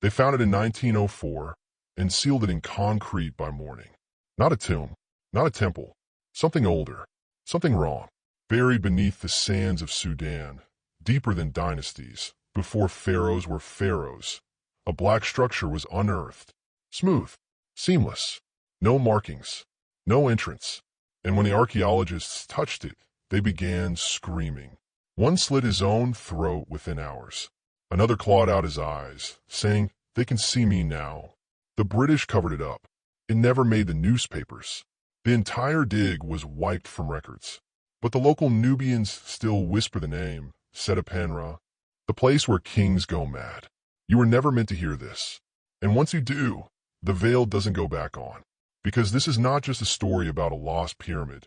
They found it in 1904 and sealed it in concrete by morning. Not a tomb, not a temple, something older, something wrong. Buried beneath the sands of Sudan, deeper than dynasties, before pharaohs were pharaohs, a black structure was unearthed, smooth, seamless, no markings, no entrance. And when the archaeologists touched it, they began screaming. One slit his own throat within hours. Another clawed out his eyes, saying, "They can see me now." The British covered it up. It never made the newspapers. The entire dig was wiped from records. But the local Nubians still whisper the name, Setapenra, the place where kings go mad. You were never meant to hear this. And once you do, the veil doesn't go back on. Because this is not just a story about a lost pyramid.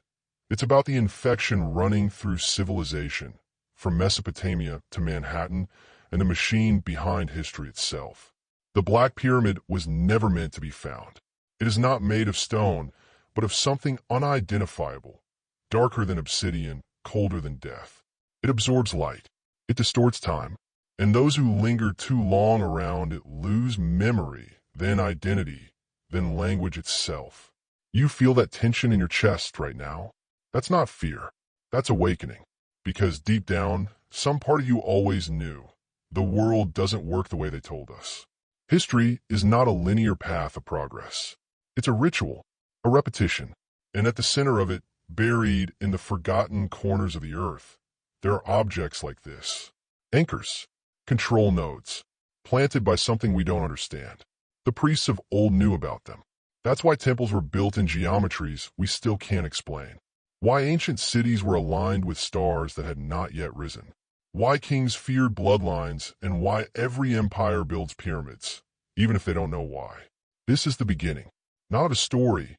It's about the infection running through civilization, from Mesopotamia to Manhattan, and the machine behind history itself. The Black Pyramid was never meant to be found. It is not made of stone, but of something unidentifiable, darker than obsidian, colder than death. It absorbs light. It distorts time. And those who linger too long around it lose memory, then identity, then language itself. You feel that tension in your chest right now? That's not fear. That's awakening. Because deep down, some part of you always knew. The world doesn't work the way they told us. History is not a linear path of progress. It's a ritual, a repetition. And at the center of it, buried in the forgotten corners of the earth, there are objects like this. Anchors, control nodes, planted by something we don't understand. The priests of old knew about them. That's why temples were built in geometries we still can't explain. Why ancient cities were aligned with stars that had not yet risen. Why kings feared bloodlines, and why every empire builds pyramids, even if they don't know why. This is the beginning, not of a story,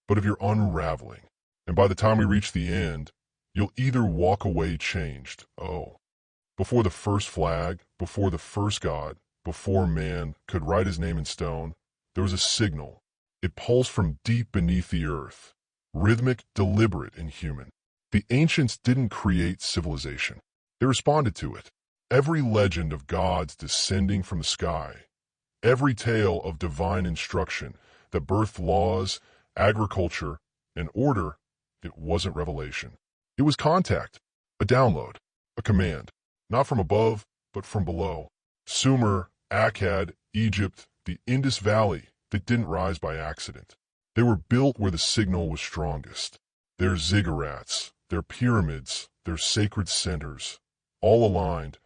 but of your unraveling. And by the time we reach the end, you'll either walk away changed. Before the first flag, before the first god, before man could write his name in stone, there was a signal. It pulsed from deep beneath the earth, rhythmic, deliberate, and human. The ancients didn't create civilization. They responded to it. Every legend of gods descending from the sky, every tale of divine instruction that birthed laws, agriculture, and order, it wasn't revelation. It was contact, a download, a command, not from above, but from below. Sumer, Akkad, Egypt, the Indus Valley, they didn't rise by accident. They were built where the signal was strongest. Their ziggurats, their pyramids, their sacred centers, all aligned,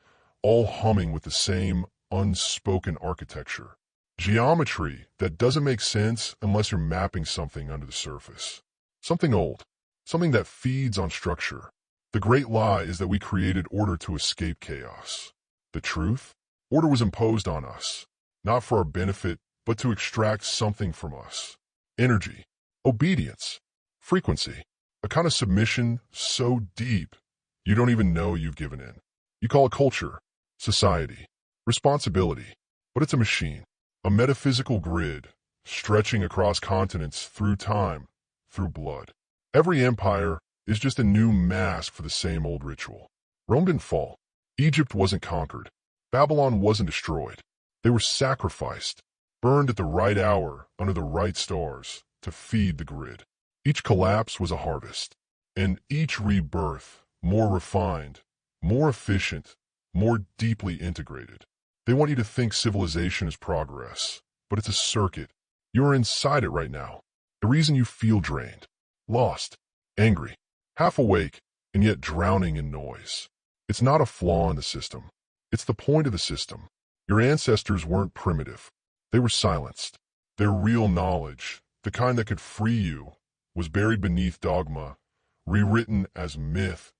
all humming with the same unspoken architecture. Geometry that doesn't make sense unless you're mapping something under the surface. Something old, something that feeds on structure. The great lie is that we created order to escape chaos. The truth? Order was imposed on us, not for our benefit, but to extract something from us. Energy, obedience, frequency, a kind of submission so deep you don't even know you've given in. You call it culture, society, responsibility, but it's a machine, a metaphysical grid, stretching across continents through time, through blood. Every empire is just a new mask for the same old ritual. Rome didn't fall. Egypt wasn't conquered. Babylon wasn't destroyed. They were sacrificed, burned at the right hour under the right stars to feed the grid. Each collapse was a harvest, and each rebirth more refined, more efficient, more deeply integrated. They want you to think civilization is progress, but it's a circuit. You're inside it right now. The reason you feel drained, lost, angry, half awake, and yet drowning in noise. It's not a flaw in the system. It's the point of the system. Your ancestors weren't primitive. They were silenced. Their real knowledge, the kind that could free you, was buried beneath dogma, rewritten as myth,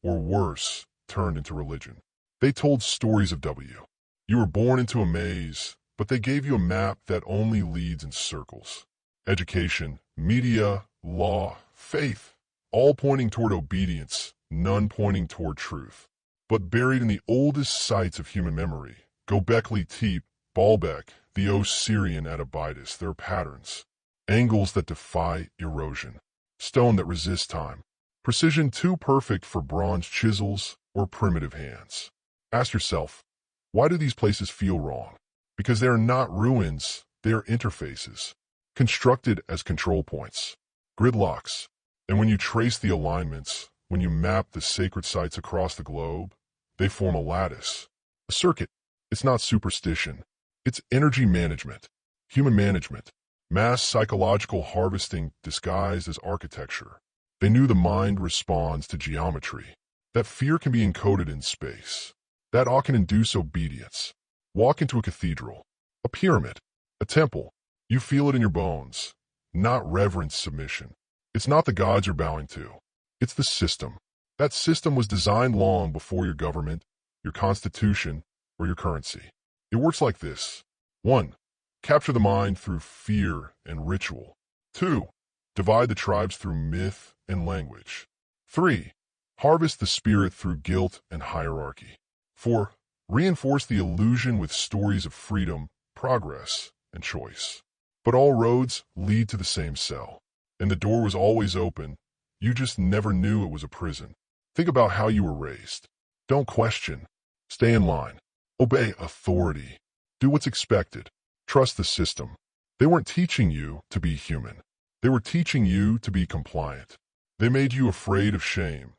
or worse, turned into religion. They told stories of W. You were born into a maze, but they gave you a map that only leads in circles. Education, media, law, faith, all pointing toward obedience, none pointing toward truth. But buried in the oldest sites of human memory, Göbekli Tepe, Baalbek, the Osirian at Abydos, there are patterns. Angles that defy erosion. Stone that resists time. Precision too perfect for bronze chisels or primitive hands. Ask yourself, why do these places feel wrong? Because they are not ruins, they are interfaces, constructed as control points, gridlocks. And when you trace the alignments, when you map the sacred sites across the globe, they form a lattice, a circuit. It's not superstition. It's energy management, human management, mass psychological harvesting disguised as architecture. They knew the mind responds to geometry, that fear can be encoded in space, that awe can induce obedience. Walk into a cathedral, a pyramid, a temple. You feel it in your bones, not reverence submission. It's not the gods you're bowing to. It's the system. That system was designed long before your government, your constitution, or your currency. It works like this. 1. Capture the mind through fear and ritual. 2. Divide the tribes through myth and language. 3. Harvest the spirit through guilt and hierarchy. 4. Reinforce the illusion with stories of freedom, progress, and choice. But all roads lead to the same cell. And the door was always open. You just never knew it was a prison. Think about how you were raised. Don't question. Stay in line. Obey authority. Do what's expected. Trust the system. They weren't teaching you to be human. They were teaching you to be compliant. They made you afraid of shame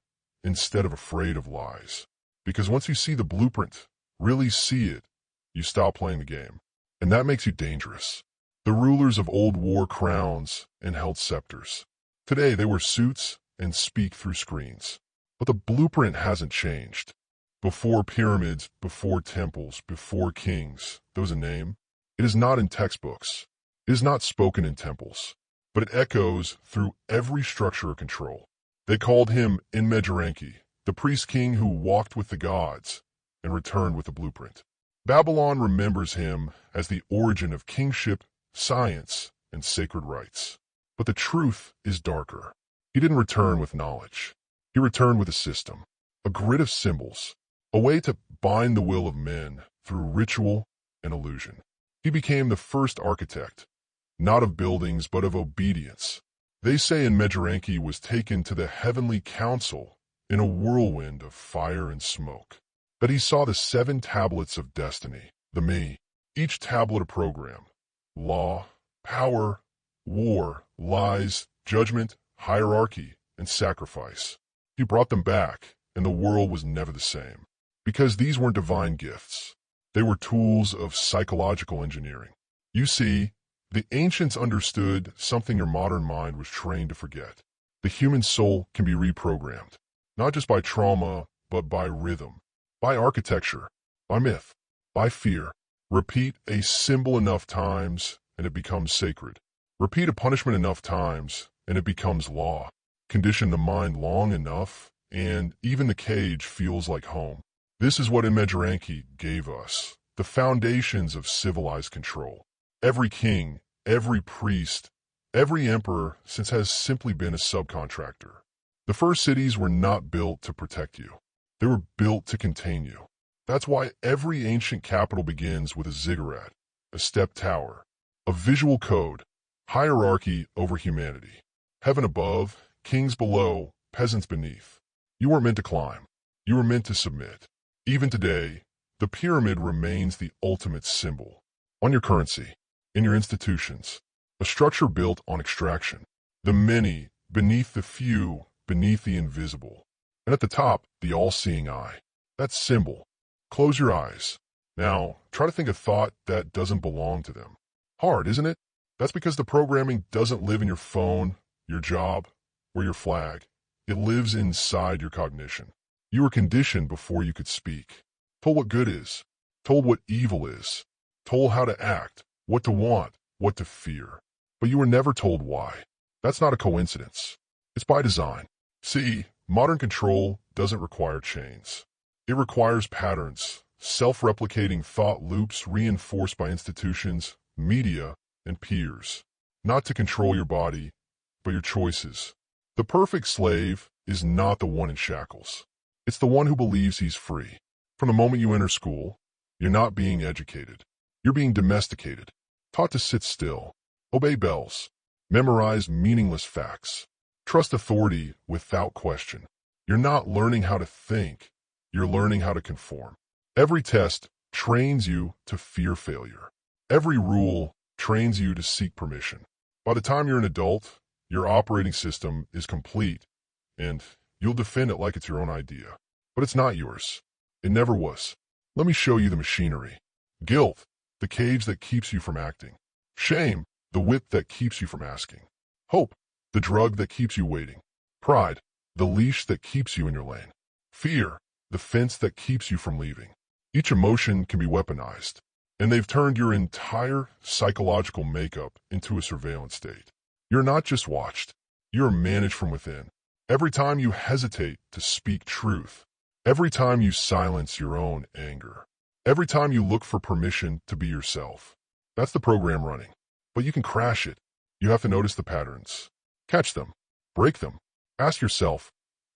instead of afraid of lies. Because once you see the blueprint, really see it, you stop playing the game. And that makes you dangerous. The rulers of old wore crowns and held scepters. Today they wear suits and speak through screens. But the blueprint hasn't changed. Before pyramids, before temples, before kings, there was a name. It is not in textbooks. It is not spoken in temples. But it echoes through every structure of control. They called him Enmeduranki, the priest king who walked with the gods and returned with the blueprint. Babylon remembers him as the origin of kingship, science, and sacred rites. But the truth is darker. He didn't return with knowledge. He returned with a system, a grid of symbols, a way to bind the will of men through ritual and illusion. He became the first architect, not of buildings but of obedience. They say Enmeduranki was taken to the heavenly council in a whirlwind of fire and smoke. That he saw the 7 tablets of destiny, the me, each tablet a program, law, power, war, lies, judgment, hierarchy, and sacrifice. He brought them back, and the world was never the same. Because these weren't divine gifts. They were tools of psychological engineering. You see, the ancients understood something your modern mind was trained to forget. The human soul can be reprogrammed, not just by trauma, but by rhythm, by architecture, by myth, by fear. Repeat a symbol enough times, and it becomes sacred. Repeat a punishment enough times, and it becomes law. Condition the mind long enough, and even the cage feels like home. This is what Enmeduranki gave us, the foundations of civilized control. Every king, every priest, every emperor since has simply been a subcontractor. The first cities were not built to protect you. They were built to contain you. That's why every ancient capital begins with a ziggurat, a step tower, a visual code, hierarchy over humanity. Heaven above, kings below, peasants beneath. You weren't meant to climb. You were meant to submit. Even today, the pyramid remains the ultimate symbol. On your currency, in your institutions, a structure built on extraction. The many beneath the few, beneath the invisible. And at the top, the all-seeing eye. That symbol. Close your eyes. Now, try to think a thought that doesn't belong to them. Hard, isn't it? That's because the programming doesn't live in your phone, your job, or your flag. It lives inside your cognition. You were conditioned before you could speak. Told what good is. Told what evil is. Told how to act, what to want, what to fear. But you were never told why. That's not a coincidence. It's by design. See, modern control doesn't require chains. It requires patterns, self-replicating thought loops reinforced by institutions, media, and peers. Not to control your body, but your choices. The perfect slave is not the one in shackles. It's the one who believes he's free. From the moment you enter school, you're not being educated. You're being domesticated, taught to sit still, obey bells, memorize meaningless facts, trust authority without question. You're not learning how to think. You're learning how to conform. Every test, trains you to fear failure. Every rule trains you to seek permission. By the time you're an adult, your operating system is complete, and you'll defend it like it's your own idea. But it's not yours. It never was. Let me show you the machinery. Guilt, the cage that keeps you from acting. Shame, the whip that keeps you from asking. Hope, the drug that keeps you waiting. Pride, the leash that keeps you in your lane. Fear, the fence that keeps you from leaving. Each emotion can be weaponized, and they've turned your entire psychological makeup into a surveillance state. You're not just watched, you're managed from within. Every time you hesitate to speak truth, every time you silence your own anger, every time you look for permission to be yourself, that's the program running. But you can crash it. You have to notice the patterns. Catch them. Break them. Ask yourself,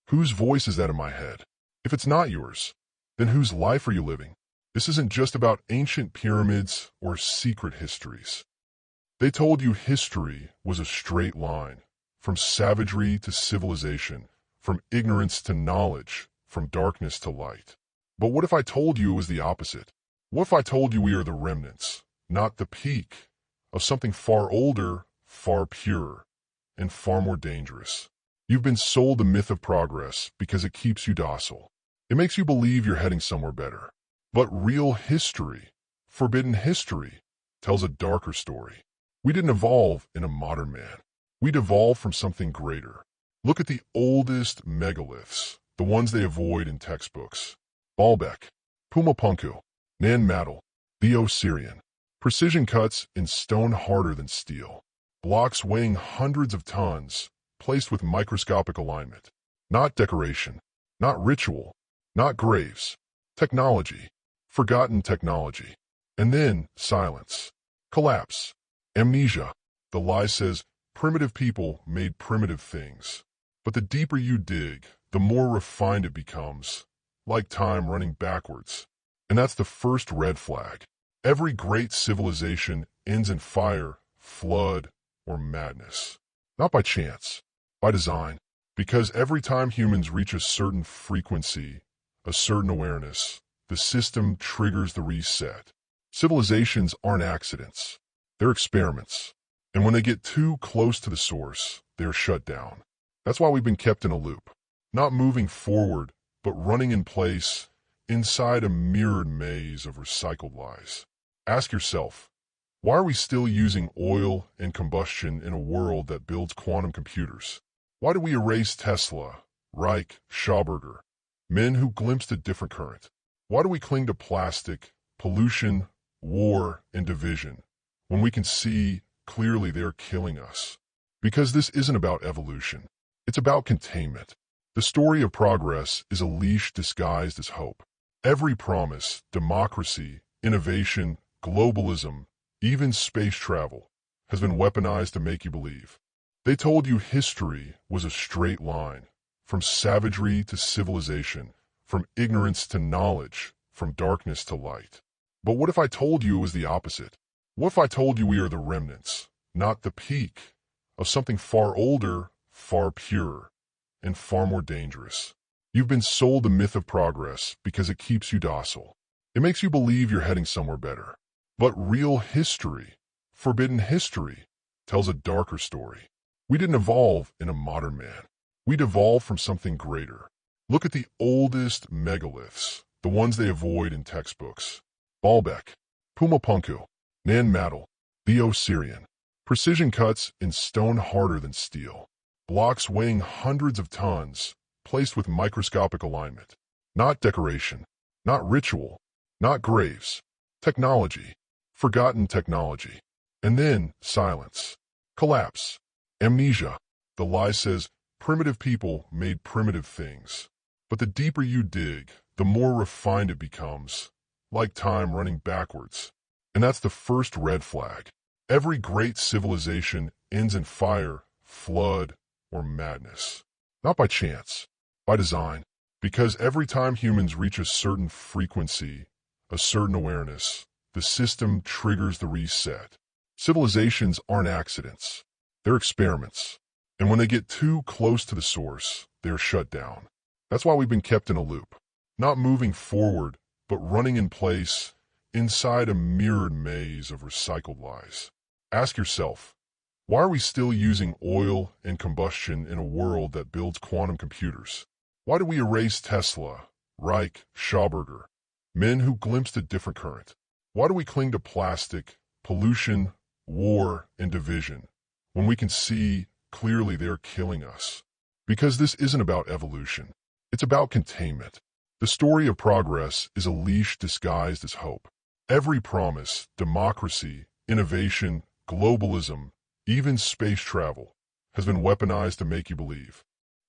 whose voice is that in my head? If it's not yours, then whose life are you living? This isn't just about ancient pyramids or secret histories. They told you history was a straight line, from savagery to civilization, from ignorance to knowledge, from darkness to light. But what if I told you it was the opposite? What if I told you we are the remnants, not the peak, of something far older, far purer, and far more dangerous? You've been sold the myth of progress because it keeps you docile. It makes you believe you're heading somewhere better. But real history, forbidden history, tells a darker story. We didn't evolve in a modern man. We'd evolved from something greater. Look at the oldest megaliths, the ones they avoid in textbooks. Baalbek, Pumapunku, Nan Madol, the Osirian. Precision cuts in stone harder than steel. Blocks weighing hundreds of tons, placed with microscopic alignment. Not decoration, not ritual, not graves. Technology, forgotten technology. And then silence, collapse, amnesia. The lie says primitive people made primitive things. But the deeper you dig, the more refined it becomes, like time running backwards. And that's the first red flag. Every great civilization ends in fire, flood, or madness. Not by chance, by design. Because every time humans reach a certain frequency, a certain awareness, the system triggers the reset. Civilizations aren't accidents. They're experiments. And when they get too close to the source, they're shut down. That's why we've been kept in a loop. Not moving forward, but running in place, inside a mirrored maze of recycled lies. Ask yourself, why are we still using oil and combustion in a world that builds quantum computers? Why do we erase Tesla, Reich, Schauberger, men who glimpsed a different current? Why do we cling to plastic, pollution, war, and division, when we can see clearly they're killing us? Because this isn't about evolution. It's about containment. The story of progress is a leash disguised as hope. Every promise, democracy, innovation, globalism, even space travel, has been weaponized to make you believe. They told you history was a straight line, from savagery to civilization, from ignorance to knowledge, from darkness to light. But what if I told you it was the opposite? What if I told you we are the remnants, not the peak, of something far older, far purer, and far more dangerous? You've been sold the myth of progress because it keeps you docile. It makes you believe you're heading somewhere better. But real history, forbidden history, tells a darker story. We didn't evolve in a modern man. We'd evolved from something greater. Look at the oldest megaliths, the ones they avoid in textbooks. Baalbek, Pumapunku, Nan Madol, the Osirian. Precision cuts in stone harder than steel. Blocks weighing hundreds of tons, placed with microscopic alignment. Not decoration, not ritual, not graves. Technology, forgotten technology. And then silence, collapse, amnesia. The lie says primitive people made primitive things. But the deeper you dig, the more refined it becomes, like time running backwards. And that's the first red flag. Every great civilization ends in fire, flood, or madness. Not by chance, by design. Because every time humans reach a certain frequency, a certain awareness, the system triggers the reset. Civilizations aren't accidents. They're experiments. And when they get too close to the source, they're shut down. That's why we've been kept in a loop. Not moving forward, but running in place, inside a mirrored maze of recycled lies. Ask yourself, why are we still using oil and combustion in a world that builds quantum computers? Why do we erase Tesla, Reich, Schauberger, men who glimpsed a different current? Why do we cling to plastic, pollution, war, and division when we can see clearly they're killing us? Because this isn't about evolution. It's about containment. The story of progress is a leash disguised as hope. Every promise, democracy, innovation, globalism, even space travel, has been weaponized to make you believe.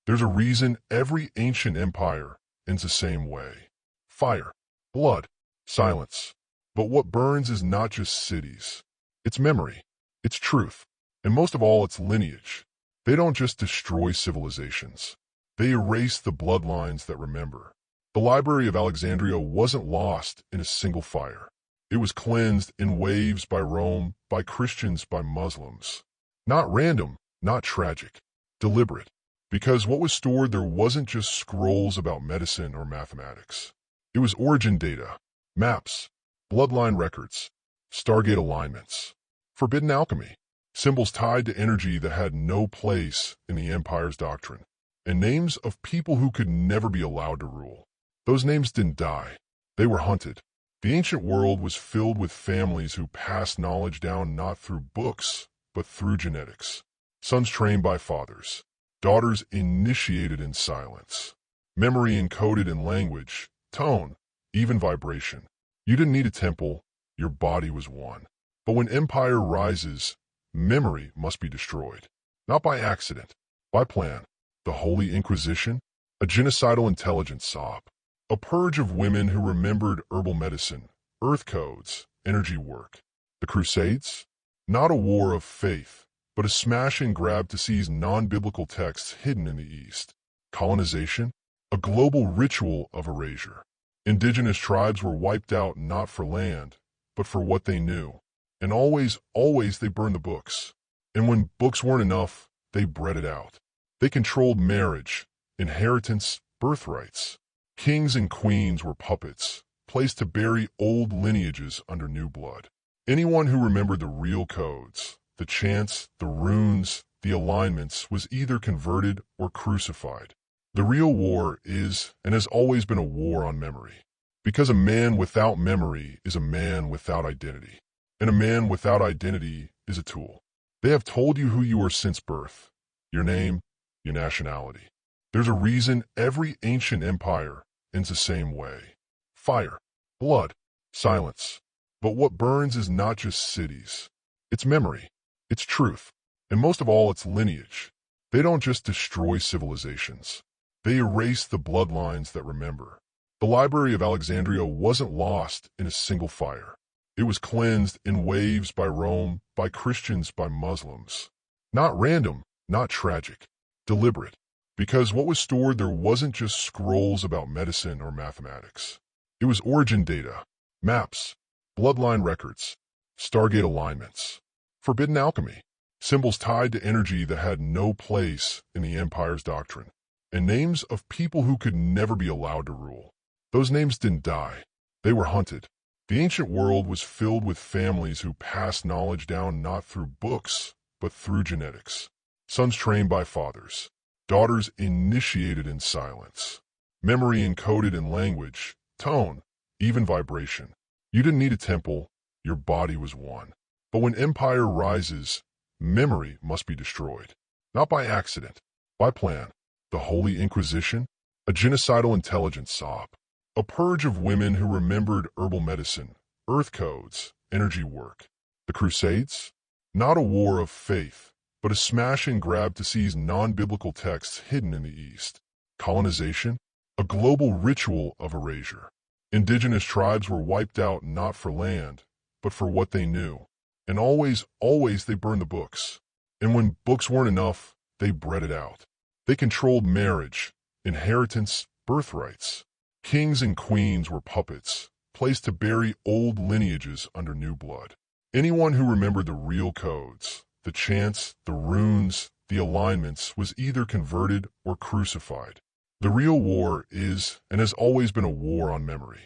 There's a reason every ancient empire ends the same way. Fire, blood, silence. But what burns is not just cities. It's memory. It's truth. And most of all, it's lineage. They don't just destroy civilizations. They erase the bloodlines that remember. The Library of Alexandria wasn't lost in a single fire. It was cleansed in waves by Rome, by Christians, by Muslims. Not random, not tragic, deliberate. Because what was stored there wasn't just scrolls about medicine or mathematics. It was origin data, maps, bloodline records, Stargate alignments, forbidden alchemy, symbols tied to energy that had no place in the empire's doctrine, and names of people who could never be allowed to rule. Those names didn't die. They were hunted. The ancient world was filled with families who passed knowledge down not through books, but through genetics. Sons trained by fathers, daughters initiated in silence, memory encoded in language, tone, even vibration. You didn't need a temple, your body was one. But when empire rises, memory must be destroyed. Not by accident, by plan. The Holy Inquisition, a genocidal intelligence sop. A purge of women who remembered herbal medicine, earth codes, energy work. The Crusades? Not a war of faith, but a smash and grab to seize non-biblical texts hidden in the East. Colonization? A global ritual of erasure. Indigenous tribes were wiped out not for land, but for what they knew. And always they burned the books. And when books weren't enough, they bred it out. They controlled marriage, inheritance, birthrights. Kings and queens were puppets, placed to bury old lineages under new blood. Anyone who remembered the real codes, the chants, the runes, the alignments, was either converted or crucified. The real war is, and has always been, a war on memory. Because a man without memory is a man without identity. And a man without identity is a tool. They have told you who you are since birth, your name, your nationality. There's a reason every ancient empire ends the same way. Fire, blood, silence. But what burns is not just cities. It's memory. It's truth. And most of all, it's lineage. They don't just destroy civilizations. They erase the bloodlines that remember. The Library of Alexandria wasn't lost in a single fire. It was cleansed in waves by Rome, by Christians, by Muslims. Not random, not tragic, deliberate. Because what was stored there wasn't just scrolls about medicine or mathematics. It was origin data, maps, bloodline records, Stargate alignments, forbidden alchemy, symbols tied to energy that had no place in the empire's doctrine, and names of people who could never be allowed to rule. Those names didn't die. They were hunted. The ancient world was filled with families who passed knowledge down not through books, but through genetics. Sons trained by fathers, daughters initiated in silence, memory encoded in language, tone, even vibration. You didn't need a temple, your body was one. But when empire rises, memory must be destroyed. Not by accident, by plan. The Holy Inquisition, a genocidal intelligence sop. A purge of women who remembered herbal medicine, earth codes, energy work. The Crusades? Not a war of faith, but a smash and grab to seize non-biblical texts hidden in the East. Colonization? A global ritual of erasure. Indigenous tribes were wiped out not for land, but for what they knew. And always they burned the books. And when books weren't enough, they bred it out. They controlled marriage, inheritance, birthrights. Kings and queens were puppets, placed to bury old lineages under new blood. Anyone who remembered the real codes, the chants, the runes, the alignments, was either converted or crucified. The real war is, and has always been, a war on memory.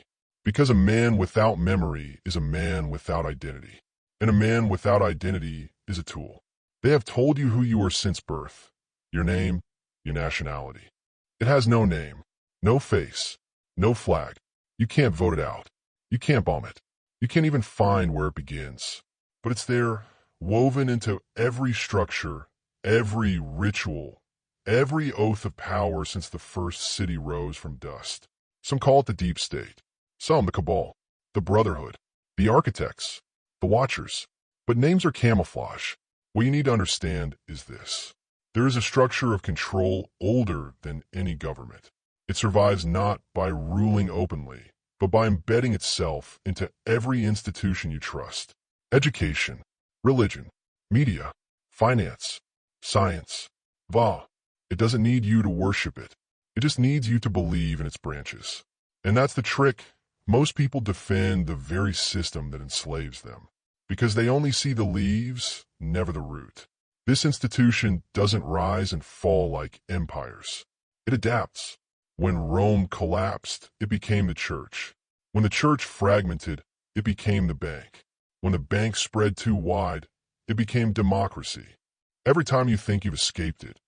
Because a man without memory is a man without identity. And a man without identity is a tool. They have told you who you are since birth. Your name, your nationality. It has no name, no face, no flag. You can't vote it out. You can't bomb it. You can't even find where it begins. But it's there, woven into every structure, every ritual, every oath of power since the first city rose from dust. Some call it the deep state. Some the cabal, the brotherhood, the architects, the watchers. But names are camouflage. What you need to understand is this. There is a structure of control older than any government. It survives not by ruling openly, but by embedding itself into every institution you trust. Education, religion, media, finance, science. It doesn't need you to worship it. It just needs you to believe in its branches. And that's the trick. Most people defend the very system that enslaves them, because they only see the leaves, never the root. This institution doesn't rise and fall like empires. It adapts. When Rome collapsed, it became the church. When the church fragmented, it became the bank. When the bank spread too wide, it became democracy. Every time you think you've escaped it,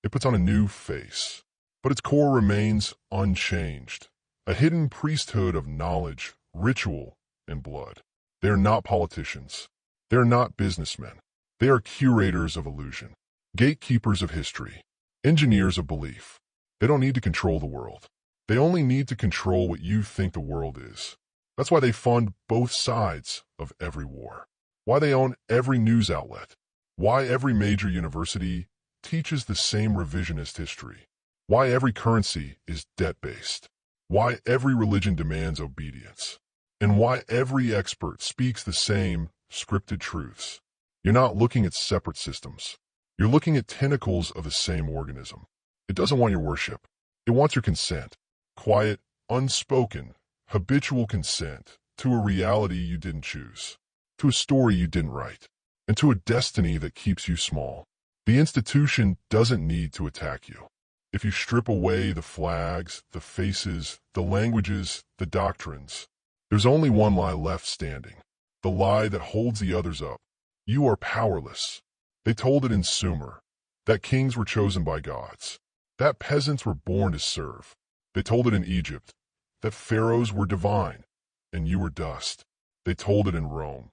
it puts on a new face. But its core remains unchanged. A hidden priesthood of knowledge, ritual, and blood. They are not politicians. They are not businessmen. They are curators of illusion, gatekeepers of history, engineers of belief. They don't need to control the world. They only need to control what you think the world is. That's why they fund both sides of every war. Why they own every news outlet. Why every major university teaches the same revisionist history. Why every currency is debt-based. Why every religion demands obedience. And why every expert speaks the same scripted truths. You're not looking at separate systems. You're looking at tentacles of the same organism. It doesn't want your worship. It wants your consent. Quiet, unspoken, habitual consent to a reality you didn't choose, to a story you didn't write, and to a destiny that keeps you small. The institution doesn't need to attack you. If you strip away the flags, the faces, the languages, the doctrines, there's only one lie left standing, the lie that holds the others up. You are powerless. They told it in Sumer, that kings were chosen by gods, that peasants were born to serve. They told it in Egypt, that pharaohs were divine, and you were dust. They told it in Rome,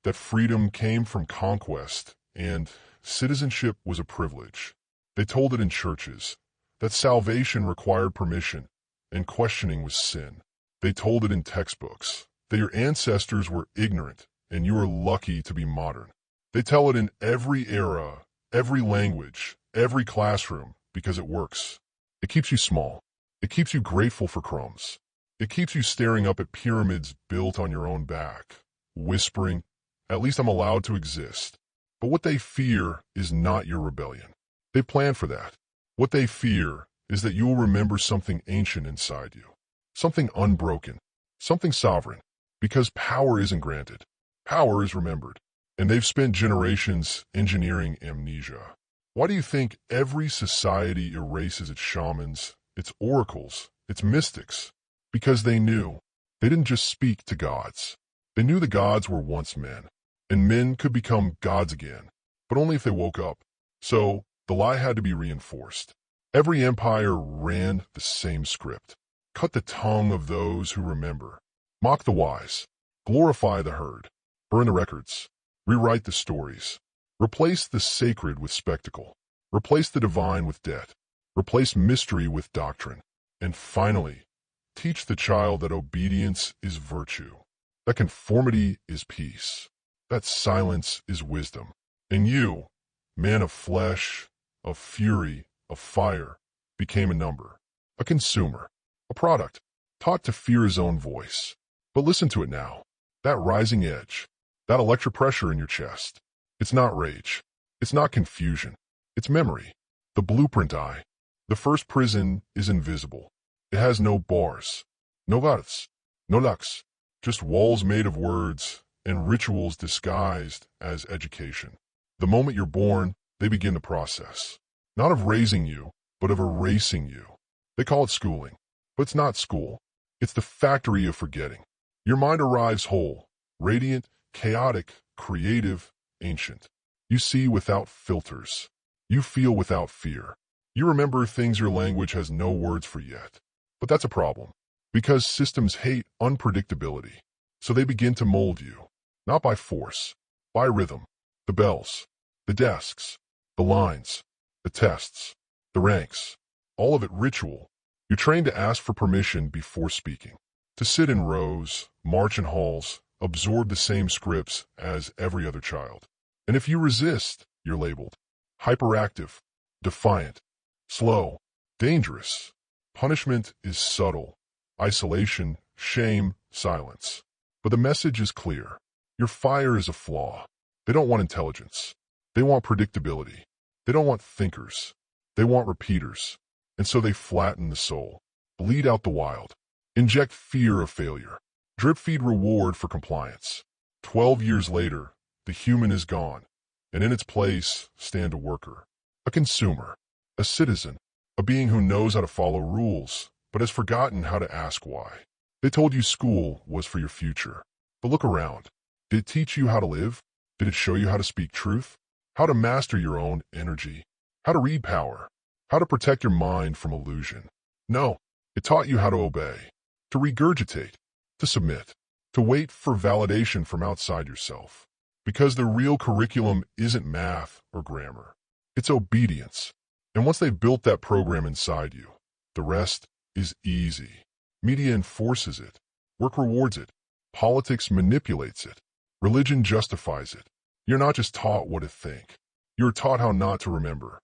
that freedom came from conquest, and citizenship was a privilege. They told it in churches, that salvation required permission, and questioning was sin. They told it in textbooks, that your ancestors were ignorant, and you are lucky to be modern. They tell it in every era, every language, every classroom, because it works. It keeps you small. It keeps you grateful for crumbs. It keeps you staring up at pyramids built on your own back, whispering, "At least I'm allowed to exist." But what they fear is not your rebellion. They plan for that. What they fear is that you will remember something ancient inside you, something unbroken, something sovereign, because power isn't granted. Power is remembered. And they've spent generations engineering amnesia. Why do you think every society erases its shamans, its oracles, its mystics? Because they knew. They didn't just speak to gods. They knew the gods were once men, and men could become gods again, but only if they woke up. So the lie had to be reinforced. Every empire ran the same script. Cut the tongue of those who remember. Mock the wise. Glorify the herd. Burn the records. Rewrite the stories. Replace the sacred with spectacle. Replace the divine with debt. Replace mystery with doctrine. And finally, teach the child that obedience is virtue, that conformity is peace, that silence is wisdom. And you, man of flesh, of fury, of fire, became a number, a consumer, a product, taught to fear his own voice. But listen to it now, that rising edge, that electric pressure in your chest. It's not rage. It's not confusion. It's memory. The blueprint eye. The first prison is invisible. It has no bars, no guards, no locks, just walls made of words and rituals disguised as education. The moment you're born, they begin the process, not of raising you, but of erasing you. They call it schooling, but it's not school. It's the factory of forgetting. Your mind arrives whole, radiant, chaotic, creative, ancient. You see without filters. You feel without fear. You remember things your language has no words for yet. But that's a problem, because systems hate unpredictability. So they begin to mold you, not by force, by rhythm. The bells, the desks, the lines, the tests, the ranks, all of it ritual. You're trained to ask for permission before speaking, to sit in rows, march in halls, absorb the same scripts as every other child. And if you resist, you're labeled hyperactive, defiant, slow, dangerous. Punishment is subtle. Isolation, shame, silence. But the message is clear. Your fire is a flaw. They don't want intelligence. They want predictability. They don't want thinkers. They want repeaters. And so they flatten the soul, bleed out the wild, inject fear of failure, drip-feed reward for compliance. 12 years later, the human is gone, and in its place stand a worker, a consumer, a citizen, a being who knows how to follow rules, but has forgotten how to ask why. They told you school was for your future. But look around. Did it teach you how to live? Did it show you how to speak truth? How to master your own energy? How to read power? How to protect your mind from illusion? No, it taught you how to obey, to regurgitate, to submit, to wait for validation from outside yourself. Because the real curriculum isn't math or grammar. It's obedience. And once they've built that program inside you, the rest is easy. Media enforces it. Work rewards it. Politics manipulates it. Religion justifies it. You're not just taught what to think. You're taught how not to remember.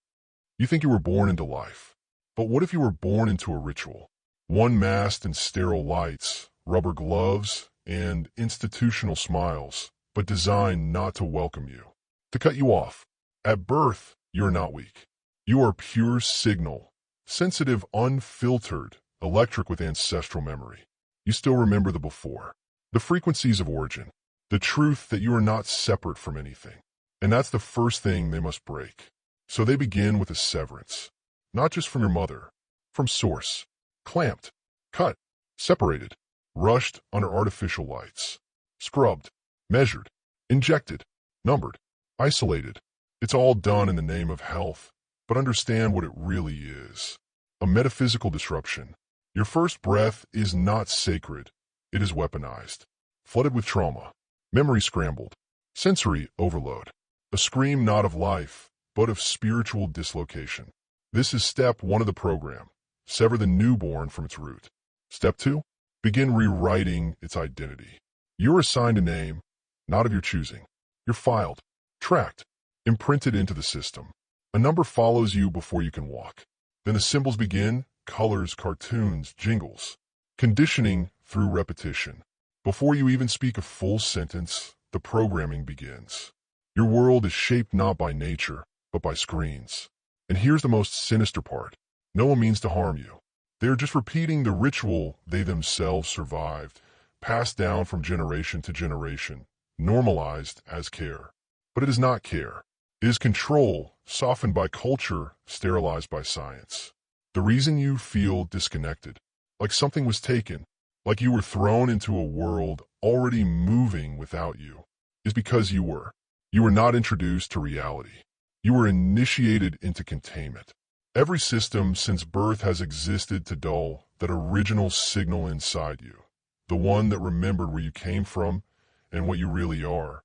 You think you were born into life. But what if you were born into a ritual? One masked in sterile lights, rubber gloves, and institutional smiles, but designed not to welcome you, to cut you off. At birth, you're not weak. You are pure signal, sensitive, unfiltered, electric with ancestral memory. You still remember the before, the frequencies of origin, the truth that you are not separate from anything. And that's the first thing they must break. So they begin with a severance, not just from your mother, from source, clamped, cut, separated, rushed under artificial lights, scrubbed, measured, injected, numbered, isolated. It's all done in the name of health, but understand what it really is. A metaphysical disruption. Your first breath is not sacred. It is weaponized, flooded with trauma, memory scrambled, sensory overload, a scream not of life, but of spiritual dislocation. This is step 1 of the program. Sever the newborn from its root. Step 2, begin rewriting its identity. You're assigned a name, not of your choosing. You're filed, tracked, imprinted into the system. A number follows you before you can walk. Then the symbols begin, colors, cartoons, jingles. Conditioning through repetition. Before you even speak a full sentence, the programming begins. Your world is shaped not by nature, but by screens. And here's the most sinister part. No one means to harm you. They're just repeating the ritual they themselves survived, passed down from generation to generation, normalized as care. But it is not care. It is control, softened by culture, sterilized by science. The reason you feel disconnected, like something was taken, like you were thrown into a world already moving without you, is because you were not introduced to reality. You were initiated into containment. Every system since birth has existed to dull that original signal inside you, the one that remembered where you came from and what you really are.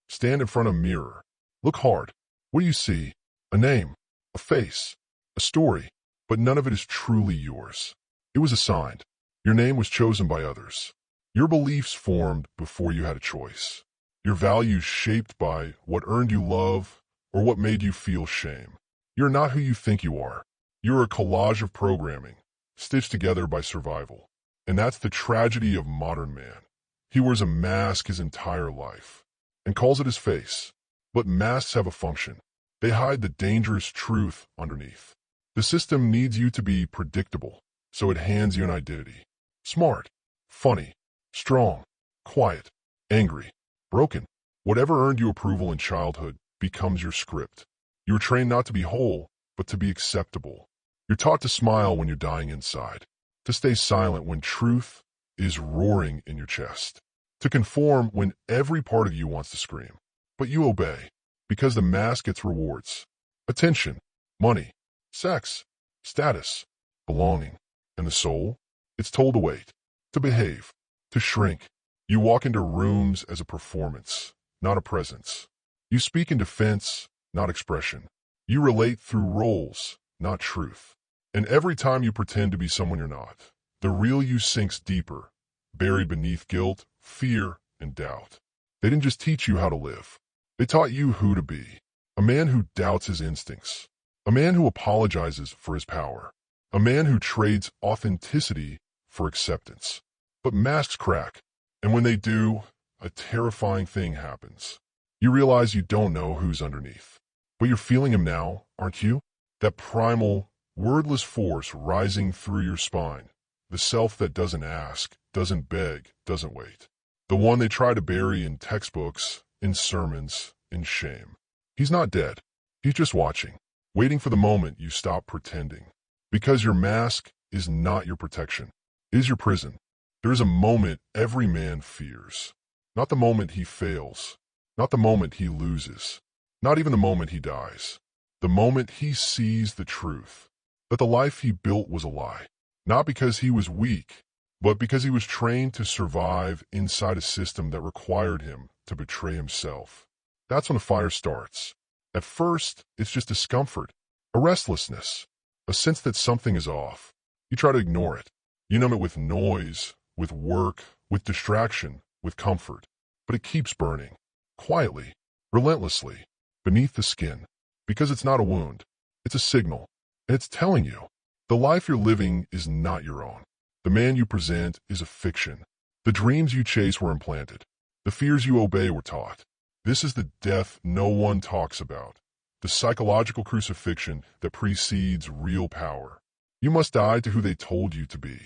Stand in front of a mirror. Look hard. What do you see? A name, a face, a story, but none of it is truly yours. It was assigned. Your name was chosen by others. Your beliefs formed before you had a choice. Your values shaped by what earned you love or what made you feel shame. You're not who you think you are. You're a collage of programming, stitched together by survival. And that's the tragedy of modern man. He wears a mask his entire life and calls it his face. But masks have a function. They hide the dangerous truth underneath. The system needs you to be predictable, so it hands you an identity. Smart, funny, strong, quiet, angry, broken. Whatever earned you approval in childhood becomes your script. You're trained not to be whole, but to be acceptable. You're taught to smile when you're dying inside, to stay silent when truth is roaring in your chest. To conform when every part of you wants to scream. But you obey, because the mask gets rewards. Attention, money, sex, status, belonging. And the soul? It's told to wait, to behave, to shrink. You walk into rooms as a performance, not a presence. You speak in defense, not expression. You relate through roles, not truth. And every time you pretend to be someone you're not, the real you sinks deeper, buried beneath guilt, fear, and doubt. They didn't just teach you how to live. They taught you who to be. A man who doubts his instincts. A man who apologizes for his power. A man who trades authenticity for acceptance. But masks crack, and when they do, a terrifying thing happens. You realize you don't know who's underneath. But you're feeling him now, aren't you? That primal, wordless force rising through your spine. The self that doesn't ask, doesn't beg, doesn't wait. The one they try to bury in textbooks, in sermons, in shame. He's not dead. He's just watching, waiting for the moment you stop pretending. Because your mask is not your protection. It is your prison. There is a moment every man fears. Not the moment he fails. Not the moment he loses. Not even the moment he dies. The moment he sees the truth. That the life he built was a lie. Not because he was weak, but because he was trained to survive inside a system that required him to betray himself. That's when the fire starts. At first, it's just discomfort, a restlessness, a sense that something is off. You try to ignore it. You numb it with noise, with work, with distraction, with comfort. But it keeps burning, quietly, relentlessly, beneath the skin. Because it's not a wound, it's a signal. And it's telling you, the life you're living is not your own. The man you present is a fiction. The dreams you chase were implanted. The fears you obey were taught. This is the death no one talks about. The psychological crucifixion that precedes real power. You must die to who they told you to be.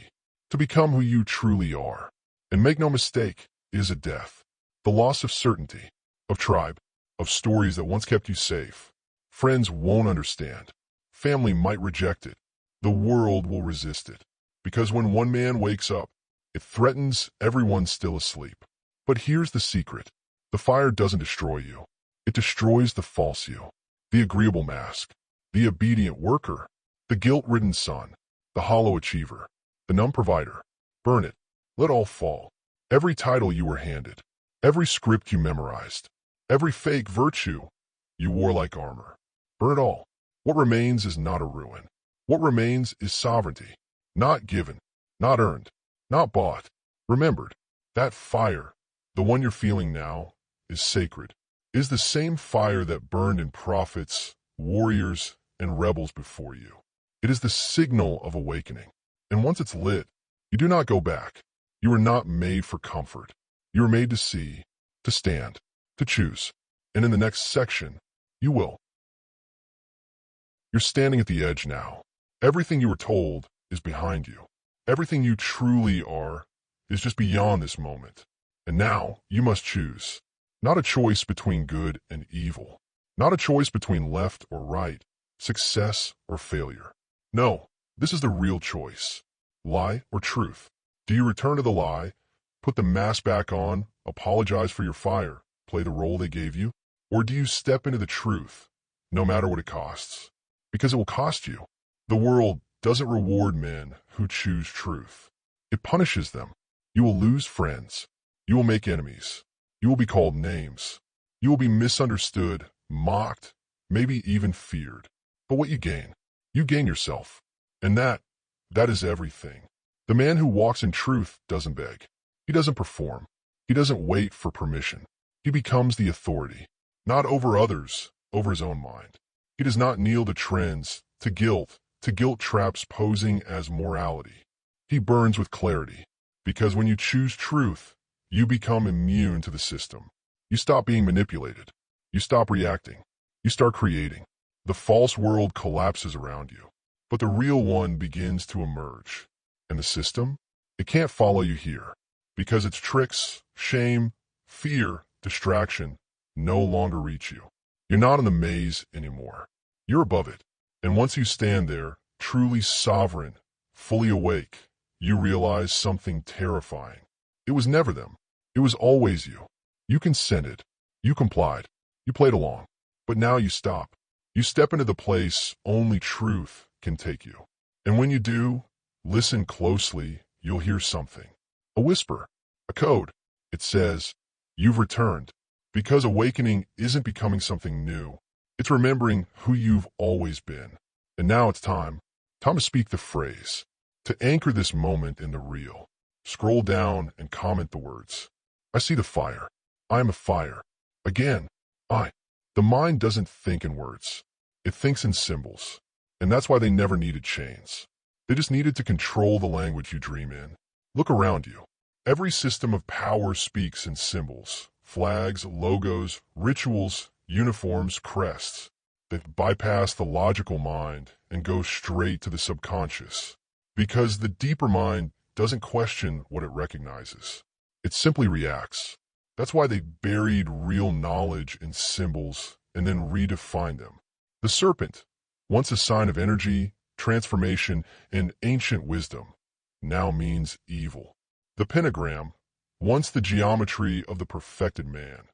To become who you truly are. And make no mistake, it is a death. The loss of certainty, of tribe, of stories that once kept you safe. Friends won't understand. Family might reject it. The world will resist it. Because when one man wakes up, it threatens everyone still asleep. But here's the secret. The fire doesn't destroy you. It destroys the false you. The agreeable mask. The obedient worker. The guilt-ridden son. The hollow achiever. The numb provider. Burn it. Let all fall. Every title you were handed. Every script you memorized. Every fake virtue you wore like armor. Burn it all. What remains is not a ruin. What remains is sovereignty. Not given. Not earned. Not bought. Remembered. That fire, the one you're feeling now, is sacred. It is the same fire that burned in prophets, warriors, and rebels before you. It is the signal of awakening. And once it's lit, you do not go back. You are not made for comfort. You are made to see, to stand, to choose. And in the next section, you will. You're standing at the edge now. Everything you were told is behind you. Everything you truly are is just beyond this moment. And now you must choose. Not a choice between good and evil. Not a choice between left or right, success or failure. No, this is the real choice. Lie or truth? Do you return to the lie, put the mask back on, apologize for your fire, play the role they gave you? Or do you step into the truth, no matter what it costs? Because it will cost you. The world doesn't reward men who choose truth. It punishes them. You will lose friends. You will make enemies. You will be called names. You will be misunderstood, mocked, maybe even feared. But what you gain yourself. And that is everything. The man who walks in truth doesn't beg. He doesn't perform. He doesn't wait for permission. He becomes the authority, not over others, over his own mind. He does not kneel to trends, to guilt traps posing as morality. He burns with clarity, because when you choose truth, you become immune to the system. You stop being manipulated. You stop reacting. You start creating. The false world collapses around you, but the real one begins to emerge. And the system? It can't follow you here, because its tricks, shame, fear, distraction no longer reach you. You're not in the maze anymore. You're above it. And once you stand there, truly sovereign, fully awake, you realize something terrifying. It was never them. It was always you. You consented. You complied. You played along. But now you stop. You step into the place only truth can take you. And when you do, listen closely, you'll hear something. A whisper. A code. It says, you've returned. Because awakening isn't becoming something new. It's remembering who you've always been. And now it's time to speak the phrase. To anchor this moment in the real. Scroll down and comment the words. I see the fire. I am a fire. Again, I. The mind doesn't think in words. It thinks in symbols. And that's why they never needed chains. They just needed to control the language you dream in. Look around you. Every system of power speaks in symbols. Flags, logos, rituals, uniforms, crests. That bypass the logical mind and go straight to the subconscious. Because the deeper mind doesn't question what it recognizes. It simply reacts. That's why they buried real knowledge in symbols and then redefined them. The serpent, once a sign of energy, transformation, and ancient wisdom, now means evil. The pentagram, once the geometry of the perfected man,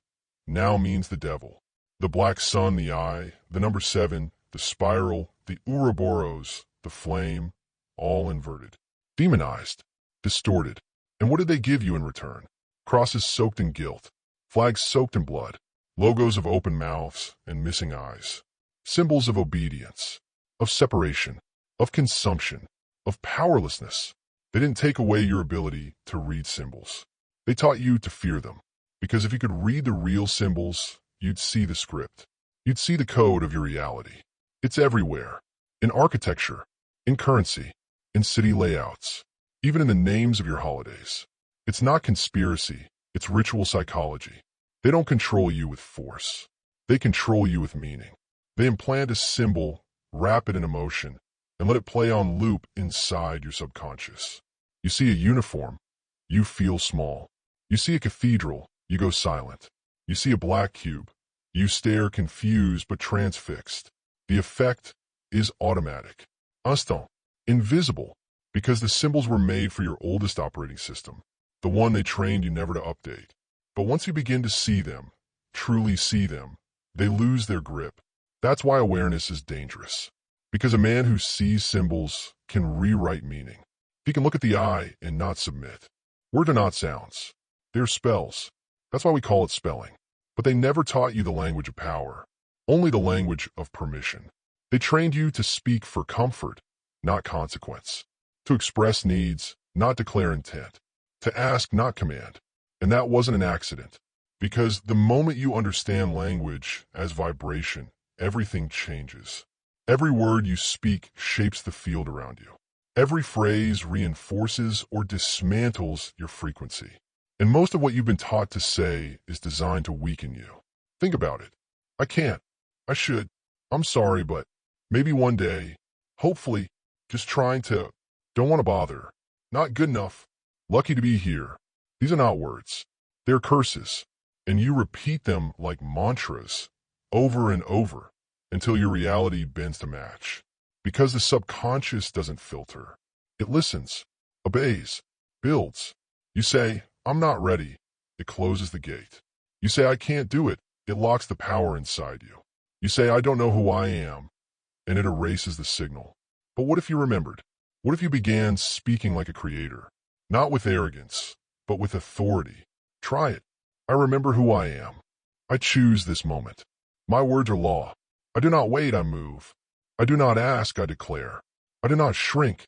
now means the devil. The black sun, the eye, the number 7, the spiral, the Ouroboros, the flame, all inverted. Demonized, distorted. And what did they give you in return? Crosses soaked in guilt, flags soaked in blood, logos of open mouths and missing eyes, symbols of obedience, of separation, of consumption, of powerlessness. They didn't take away your ability to read symbols. They taught you to fear them, because if you could read the real symbols, you'd see the script. You'd see the code of your reality. It's everywhere, in architecture, in currency, in city layouts, even in the names of your holidays. It's not conspiracy, it's ritual psychology. They don't control you with force. They control you with meaning. They implant a symbol, wrap it in emotion, and let it play on loop inside your subconscious. You see a uniform, you feel small. You see a cathedral, you go silent. You see a black cube, you stare confused but transfixed. The effect is automatic. Instant. Invisible. Because the symbols were made for your oldest operating system. The one they trained you never to update. But once you begin to see them, truly see them, they lose their grip. That's why awareness is dangerous. Because a man who sees symbols can rewrite meaning. He can look at the eye and not submit. Words are not sounds. They're spells. That's why we call it spelling. But they never taught you the language of power. Only the language of permission. They trained you to speak for comfort, not consequence. To express needs, not declare intent. To ask, not command. And that wasn't an accident. Because the moment you understand language as vibration, everything changes. Every word you speak shapes the field around you. Every phrase reinforces or dismantles your frequency. And most of what you've been taught to say is designed to weaken you. Think about it. I can't. I should. I'm sorry, but maybe one day. Hopefully. Just trying to. Don't want to bother. Not good enough. Lucky to be here. These are not words. They're curses. And you repeat them like mantras, over and over, until your reality bends to match. Because the subconscious doesn't filter. It listens, obeys, builds. You say, I'm not ready. It closes the gate. You say, I can't do it. It locks the power inside you. You say, I don't know who I am. And it erases the signal. But what if you remembered? What if you began speaking like a creator? Not with arrogance, but with authority. Try it. I remember who I am. I choose this moment. My words are law. I do not wait, I move. I do not ask, I declare. I do not shrink,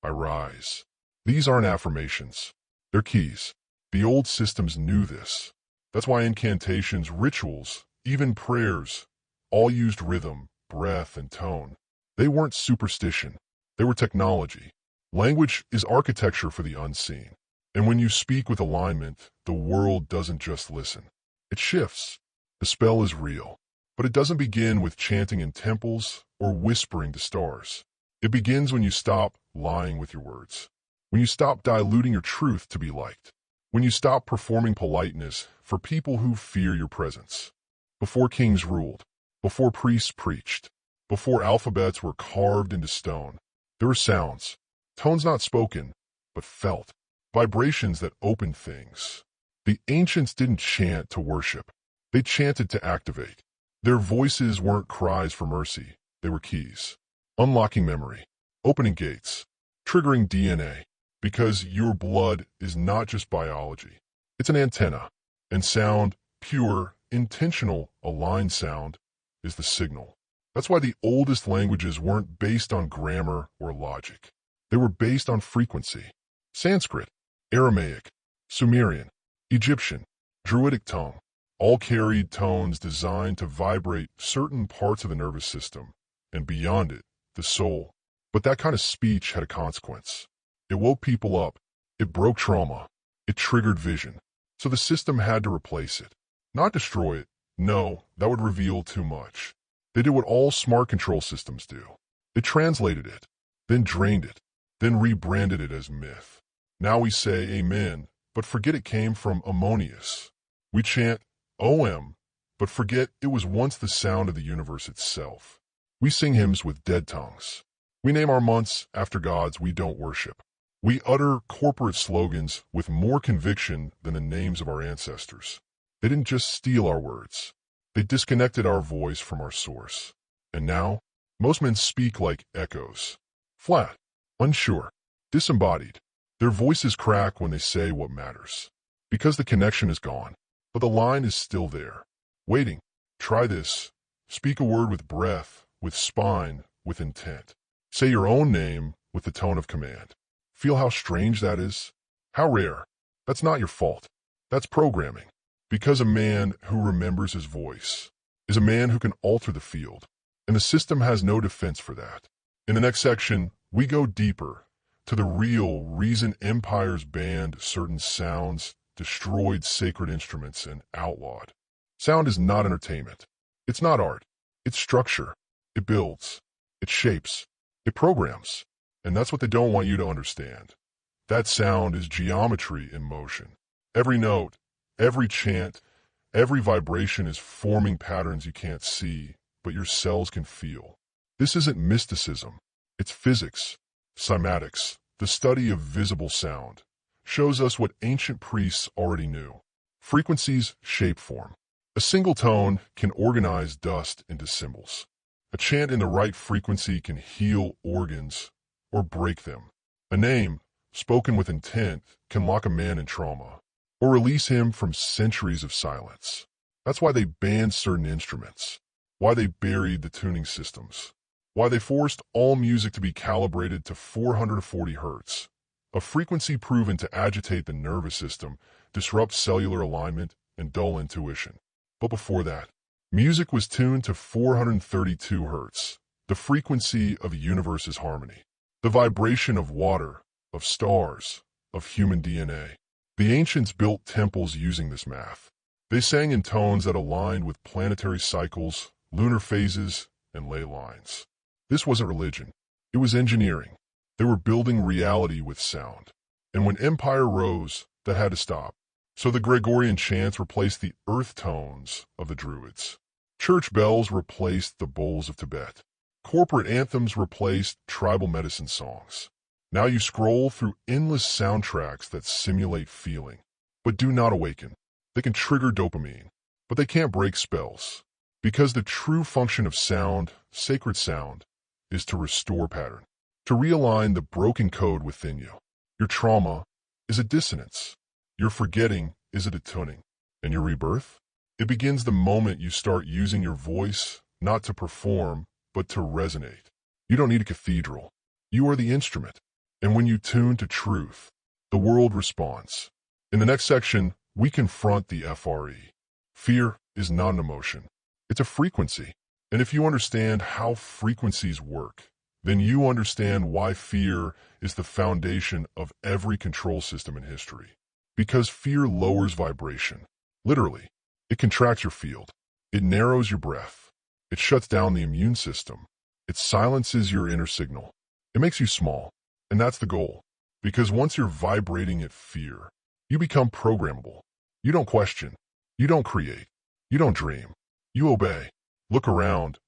I rise. These aren't affirmations. They're keys. The old systems knew this. That's why incantations, rituals, even prayers, all used rhythm, breath, and tone. They weren't superstition. They were technology. Language is architecture for the unseen. And when you speak with alignment, the world doesn't just listen. It shifts. The spell is real. But it doesn't begin with chanting in temples or whispering to stars. It begins when you stop lying with your words. When you stop diluting your truth to be liked. When you stop performing politeness for people who fear your presence. Before kings ruled. Before priests preached. Before alphabets were carved into stone. There were sounds. Tones not spoken, but felt. Vibrations that opened things. The ancients didn't chant to worship. They chanted to activate. Their voices weren't cries for mercy. They were keys. Unlocking memory. Opening gates. Triggering DNA. Because your blood is not just biology. It's an antenna. And sound, pure, intentional, aligned sound, is the signal. That's why the oldest languages weren't based on grammar or logic. They were based on frequency. Sanskrit, Aramaic, Sumerian, Egyptian, Druidic tongue, all carried tones designed to vibrate certain parts of the nervous system, and beyond it, the soul. But that kind of speech had a consequence. It woke people up. It broke trauma. It triggered vision. So the system had to replace it. Not destroy it. No, that would reveal too much. They did what all smart control systems do. They translated it, then drained it, then rebranded it as myth. Now we say amen, but forget it came from Ammonius. We chant OM, but forget it was once the sound of the universe itself. We sing hymns with dead tongues. We name our months after gods we don't worship. We utter corporate slogans with more conviction than the names of our ancestors. They didn't just steal our words. They disconnected our voice from our source. And now, most men speak like echoes. Flat, unsure, disembodied. Their voices crack when they say what matters. Because the connection is gone, but the line is still there. Waiting. Try this. Speak a word with breath, with spine, with intent. Say your own name with the tone of command. Feel how strange that is? How rare. That's not your fault. That's programming. Because a man who remembers his voice is a man who can alter the field, and the system has no defense for that. In the next section, we go deeper to the real reason empires banned certain sounds, destroyed sacred instruments, and outlawed. Sound is not entertainment. It's not art. It's structure. It builds. It shapes. It programs. And that's what they don't want you to understand. That sound is geometry in motion. Every note, every chant, every vibration is forming patterns you can't see, but your cells can feel. This isn't mysticism. It's physics. Cymatics, the study of visible sound, shows us what ancient priests already knew. Frequencies shape form. A single tone can organize dust into symbols. A chant in the right frequency can heal organs or break them. A name, spoken with intent, can lock a man in trauma or release him from centuries of silence. That's why they banned certain instruments, why they buried the tuning systems, why they forced all music to be calibrated to 440 Hz, a frequency proven to agitate the nervous system, disrupt cellular alignment, and dull intuition. But before that, music was tuned to 432 Hz, the frequency of the universe's harmony, the vibration of water, of stars, of human DNA. The ancients built temples using this math. They sang in tones that aligned with planetary cycles, lunar phases, and ley lines. This wasn't religion. It was engineering. They were building reality with sound. And when empire rose, that had to stop. So the Gregorian chants replaced the earth tones of the Druids. Church bells replaced the bowls of Tibet. Corporate anthems replaced tribal medicine songs. Now you scroll through endless soundtracks that simulate feeling, but do not awaken. They can trigger dopamine, but they can't break spells. Because the true function of sound, sacred sound, is to restore pattern, to realign the broken code within you. Your trauma is a dissonance. Your forgetting is a detuning. And your rebirth? It begins the moment you start using your voice, not to perform, but to resonate. You don't need a cathedral. You are the instrument. And when you tune to truth, the world responds. In the next section, we confront the FRE. Fear is not an emotion. It's a frequency. And if you understand how frequencies work, then you understand why fear is the foundation of every control system in history. Because fear lowers vibration. Literally, it contracts your field. It narrows your breath. It shuts down the immune system. It silences your inner signal. It makes you small. And that's the goal. Because once you're vibrating at fear, you become programmable. You don't question. You don't create. You don't dream. You obey. Look around.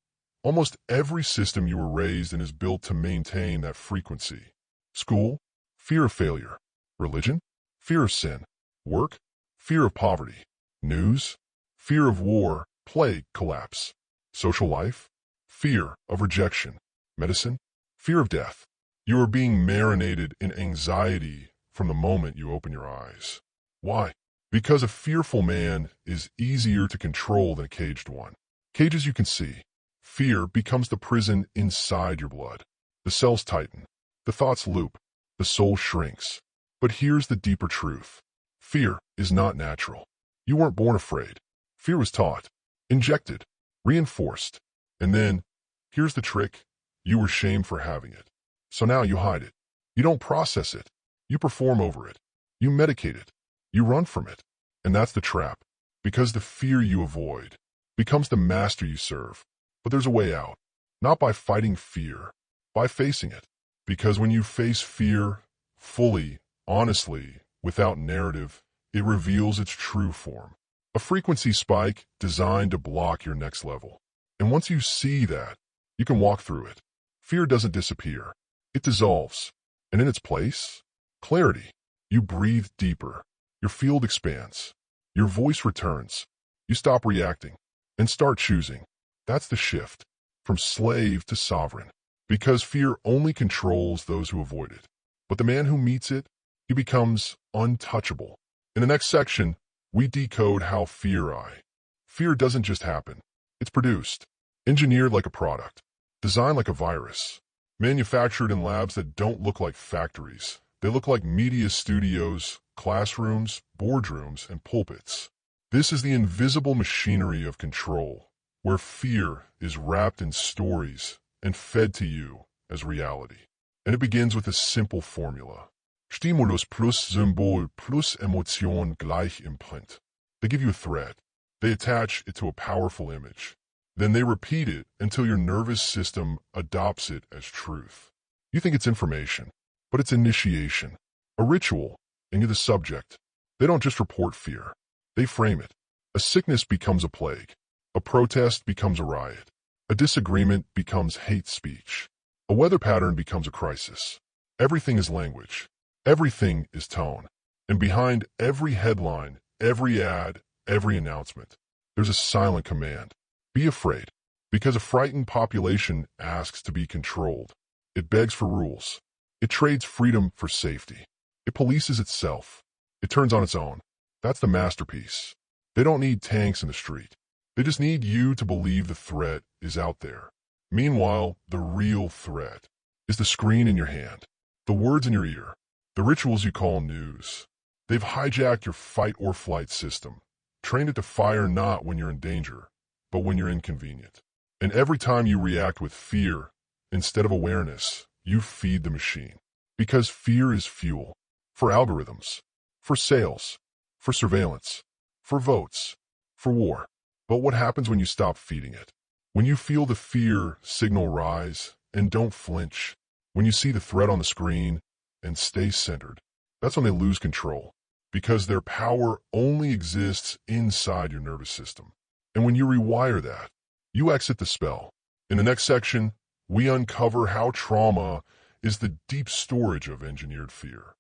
Almost every system you were raised in is built to maintain that frequency. School, fear of failure. Religion, fear of sin. Work, fear of poverty. News, fear of war, plague, collapse. Social life, fear of rejection. Medicine, fear of death. You are being marinated in anxiety from the moment you open your eyes. Why? Because a fearful man is easier to control than a caged one. Cages you can see. Fear becomes the prison inside your blood. The cells tighten. The thoughts loop. The soul shrinks. But here's the deeper truth. Fear is not natural. You weren't born afraid. Fear was taught, injected, reinforced. And then, here's the trick, you were shamed for having it. So now you hide it. You don't process it. You perform over it. You medicate it. You run from it. And that's the trap. Because the fear you avoid becomes the master you serve. But there's a way out. Not by fighting fear, by facing it. Because when you face fear fully, honestly, without narrative, it reveals its true form. A frequency spike designed to block your next level. And once you see that, you can walk through it. Fear doesn't disappear. It dissolves. And in its place, clarity. You breathe deeper. Your field expands. Your voice returns. You stop reacting and start choosing. That's the shift from slave to sovereign. Because fear only controls those who avoid it. But the man who meets it, he becomes untouchable. In the next section, we decode how fear doesn't just happen. It's produced, engineered like a product, designed like a virus, manufactured in labs that don't look like factories. They look like media studios, classrooms, boardrooms, and pulpits. This is the invisible machinery of control, where fear is wrapped in stories and fed to you as reality. And it begins with a simple formula. Stimulus plus Symbol plus Emotion gleich Imprint. They give you a thread. They attach it to a powerful image. Then they repeat it until your nervous system adopts it as truth. You think it's information, but it's initiation, a ritual, and you're the subject. They don't just report fear. They frame it. A sickness becomes a plague. A protest becomes a riot. A disagreement becomes hate speech. A weather pattern becomes a crisis. Everything is language. Everything is tone. And behind every headline, every ad, every announcement, there's a silent command. Be afraid. Because a frightened population asks to be controlled. It begs for rules. It trades freedom for safety. It polices itself. It turns on its own. That's the masterpiece. They don't need tanks in the street. They just need you to believe the threat is out there. Meanwhile, the real threat is the screen in your hand, the words in your ear, the rituals you call news. They've hijacked your fight or flight system, trained it to fire not when you're in danger, but when you're inconvenient. And every time you react with fear, instead of awareness, you feed the machine. Because fear is fuel for algorithms, for sales, for surveillance, for votes, for war. But what happens when you stop feeding it? When you feel the fear signal rise and don't flinch, when you see the threat on the screen and stay centered, that's when they lose control, because their power only exists inside your nervous system. And when you rewire that, you exit the spell. In the next section, we uncover how trauma is the deep storage of engineered fear.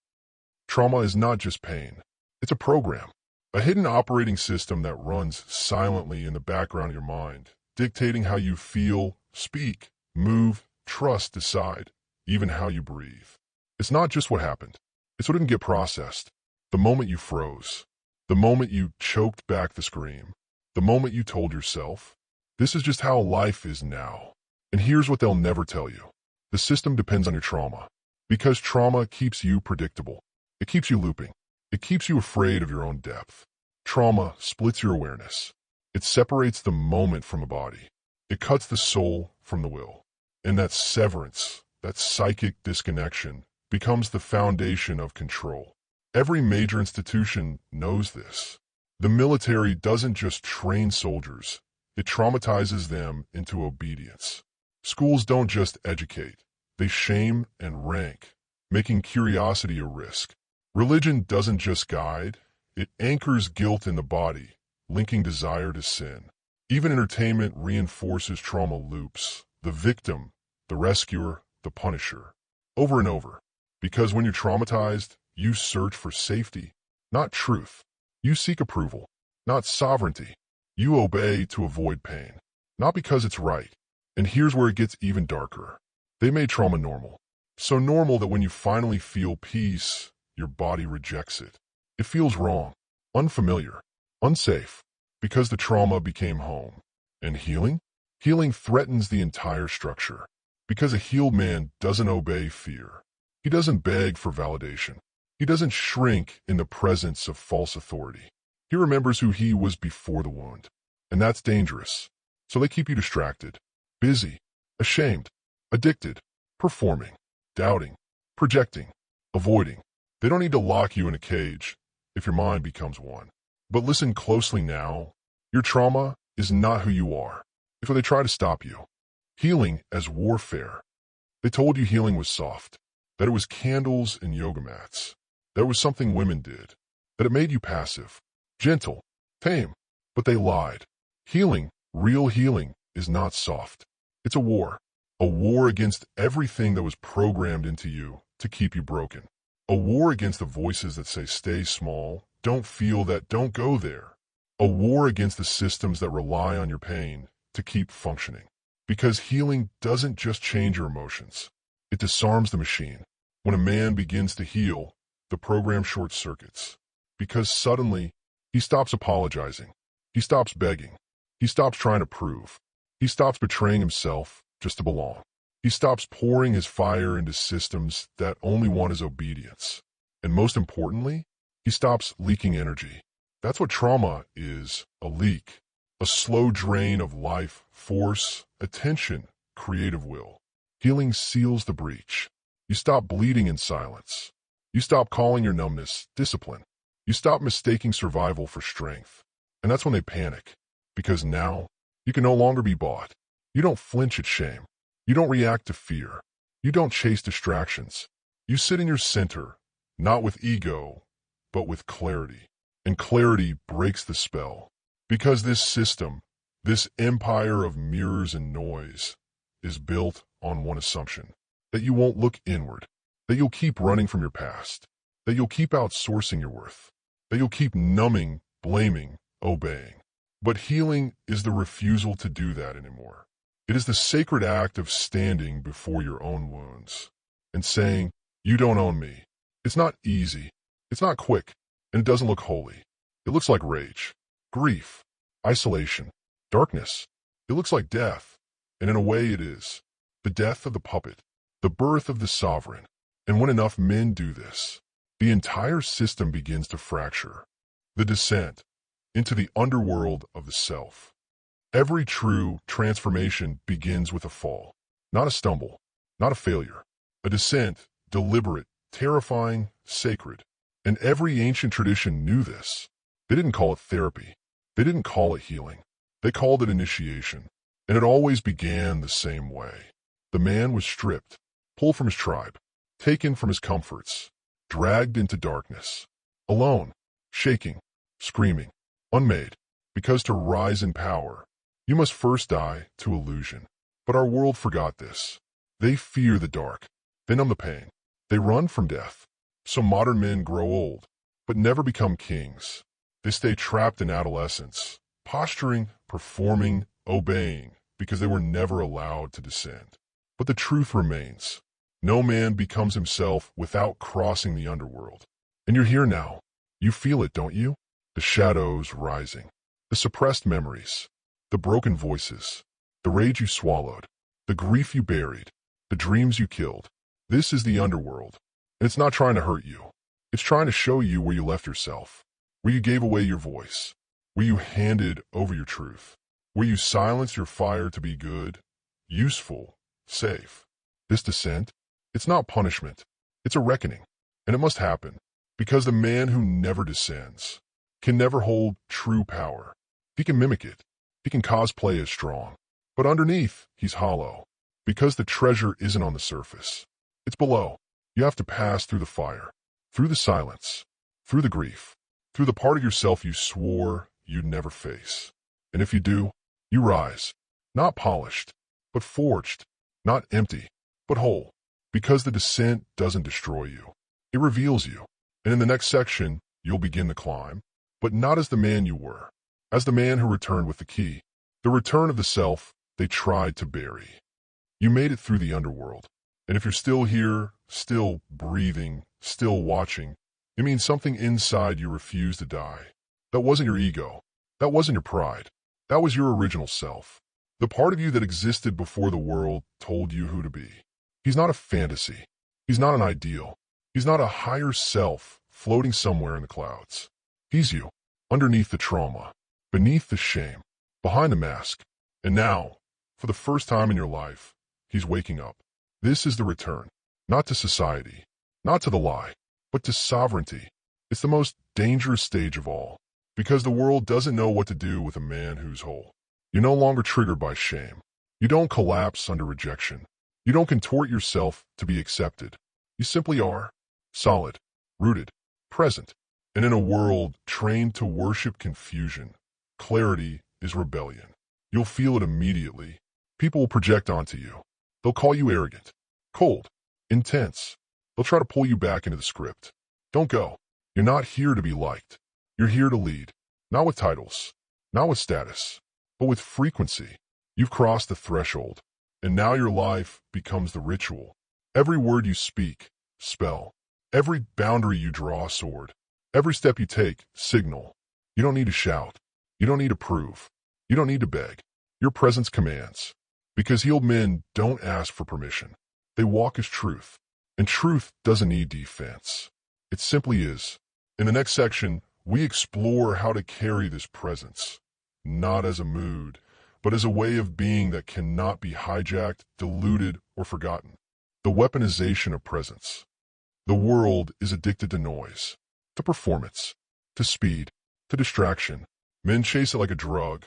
Trauma is not just pain. It's a program, a hidden operating system that runs silently in the background of your mind, dictating how you feel, speak, move, trust, decide, even how you breathe. It's not just what happened. It's what didn't get processed. The moment you froze. The moment you choked back the scream. The moment you told yourself, this is just how life is now. And here's what they'll never tell you. The system depends on your trauma. Because trauma keeps you predictable. It keeps you looping. It keeps you afraid of your own depth. Trauma splits your awareness. It separates the moment from the body. It cuts the soul from the will. And that severance, that psychic disconnection, becomes the foundation of control. Every major institution knows this. The military doesn't just train soldiers. It traumatizes them into obedience. Schools don't just educate. They shame and rank, making curiosity a risk. Religion doesn't just guide. It anchors guilt in the body, linking desire to sin. Even entertainment reinforces trauma loops. The victim, the rescuer, the punisher. Over and over. Because when you're traumatized, you search for safety, not truth. You seek approval, not sovereignty. You obey to avoid pain, not because it's right. And here's where it gets even darker. They made trauma normal. So normal that when you finally feel peace, your body rejects it. It feels wrong, unfamiliar, unsafe, because the trauma became home. And healing? Healing threatens the entire structure. Because a healed man doesn't obey fear. He doesn't beg for validation. He doesn't shrink in the presence of false authority. He remembers who he was before the wound. And that's dangerous. So they keep you distracted, busy, ashamed, addicted, performing, doubting, projecting, avoiding. They don't need to lock you in a cage if your mind becomes one. But listen closely now. Your trauma is not who you are. If they try to stop you. Healing as warfare. They told you healing was soft, that it was candles and yoga mats, that it was something women did, that it made you passive, gentle, tame. But they lied. Healing, real healing, is not soft. It's a war against everything that was programmed into you to keep you broken. A war against the voices that say stay small, don't feel that, don't go there. A war against the systems that rely on your pain to keep functioning. Because healing doesn't just change your emotions. It disarms the machine. When a man begins to heal, the program short circuits. Because suddenly, he stops apologizing. He stops begging. He stops trying to prove. He stops betraying himself just to belong. He stops pouring his fire into systems that only want his obedience. And most importantly, he stops leaking energy. That's what trauma is, a leak. A slow drain of life, force, attention, creative will. Healing seals the breach. You stop bleeding in silence. You stop calling your numbness discipline. You stop mistaking survival for strength. And that's when they panic. Because now, you can no longer be bought. You don't flinch at shame. You don't react to fear. You don't chase distractions. You sit in your center, not with ego, but with clarity. And clarity breaks the spell. Because this system, this empire of mirrors and noise, is built on one assumption. That you won't look inward. That you'll keep running from your past. That you'll keep outsourcing your worth. That you'll keep numbing, blaming, obeying. But healing is the refusal to do that anymore. It is the sacred act of standing before your own wounds and saying, you don't own me. It's not easy. It's not quick. And it doesn't look holy. It looks like rage, grief, isolation, darkness. It looks like death. And in a way it is. The death of the puppet, the birth of the sovereign. And when enough men do this, the entire system begins to fracture. The descent into the underworld of the self. Every true transformation begins with a fall, not a stumble, not a failure. A descent, deliberate, terrifying, sacred. And every ancient tradition knew this. They didn't call it therapy. They didn't call it healing. They called it initiation. And it always began the same way. The man was stripped, pulled from his tribe, taken from his comforts, dragged into darkness, alone, shaking, screaming, unmade, because to rise in power, you must first die to illusion. But our world forgot this. They fear the dark. They numb the pain. They run from death. So modern men grow old, but never become kings. They stay trapped in adolescence, posturing, performing, obeying, because they were never allowed to descend. But the truth remains. No man becomes himself without crossing the underworld. And you're here now. You feel it, don't you? The shadows rising, the suppressed memories, the broken voices, the rage you swallowed, the grief you buried, the dreams you killed. This is the underworld. And it's not trying to hurt you. It's trying to show you where you left yourself, where you gave away your voice, where you handed over your truth, where you silenced your fire to be good, useful, safe. This descent, it's not punishment. It's a reckoning. And it must happen, because the man who never descends can never hold true power. He can mimic it. He can cosplay as strong. But underneath, he's hollow, because the treasure isn't on the surface. It's below. You have to pass through the fire, through the silence, through the grief, through the part of yourself you swore you'd never face. And if you do, you rise, not polished, but forged, not empty, but whole. Because the descent doesn't destroy you. It reveals you. And in the next section, you'll begin the climb, but not as the man you were, as the man who returned with the key. The return of the self they tried to bury. You made it through the underworld. And if you're still here, still breathing, still watching, it means something inside you refused to die. That wasn't your ego. That wasn't your pride. That was your original self. The part of you that existed before the world told you who to be. He's not a fantasy. He's not an ideal. He's not a higher self floating somewhere in the clouds. He's you, underneath the trauma, beneath the shame, behind the mask. And now, for the first time in your life, he's waking up. This is the return, not to society, not to the lie, but to sovereignty. It's the most dangerous stage of all, because the world doesn't know what to do with a man who's whole. You're no longer triggered by shame. You don't collapse under rejection. You don't contort yourself to be accepted. You simply are, solid, rooted, present. And in a world trained to worship confusion, clarity is rebellion. You'll feel it immediately. People will project onto you. They'll call you arrogant, cold, intense. They'll try to pull you back into the script. Don't go. You're not here to be liked. You're here to lead. Not with titles, not with status, but with frequency. You've crossed the threshold, and now your life becomes the ritual. Every word you speak, spell. Every boundary you draw, sword. Every step you take, signal. You don't need to shout. You don't need to prove. You don't need to beg. Your presence commands. Because healed men don't ask for permission. They walk as truth. And truth doesn't need defense. It simply is. In the next section, we explore how to carry this presence, not as a mood, but as a way of being that cannot be hijacked, diluted, or forgotten. The weaponization of presence. The world is addicted to noise, to performance, to speed, to distraction. Men chase it like a drug.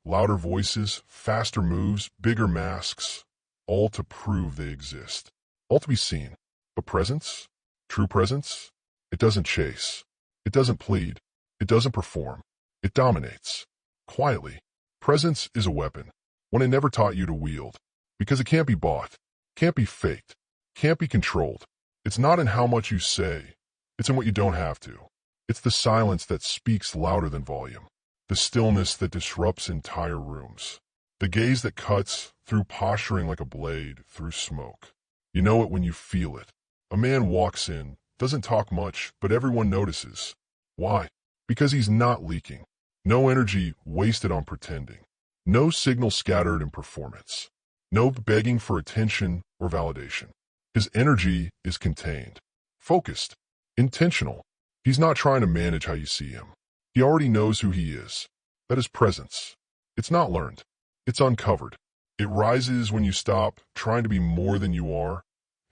Louder voices, faster moves, bigger masks, all to prove they exist, all to be seen. But presence, true presence, it doesn't chase, it doesn't plead, it doesn't perform, it dominates. Quietly, presence is a weapon, one it never taught you to wield, because it can't be bought, can't be faked, can't be controlled. It's not in how much you say, it's in what you don't have to. It's the silence that speaks louder than volume. The stillness that disrupts entire rooms. The gaze that cuts through posturing like a blade through smoke. You know it when you feel it. A man walks in, doesn't talk much, but everyone notices. Why? Because he's not leaking. No energy wasted on pretending. No signal scattered in performance. No begging for attention or validation. His energy is contained, focused, intentional. He's not trying to manage how you see him. He already knows who he is. That is presence. It's not learned. It's uncovered. It rises when you stop trying to be more than you are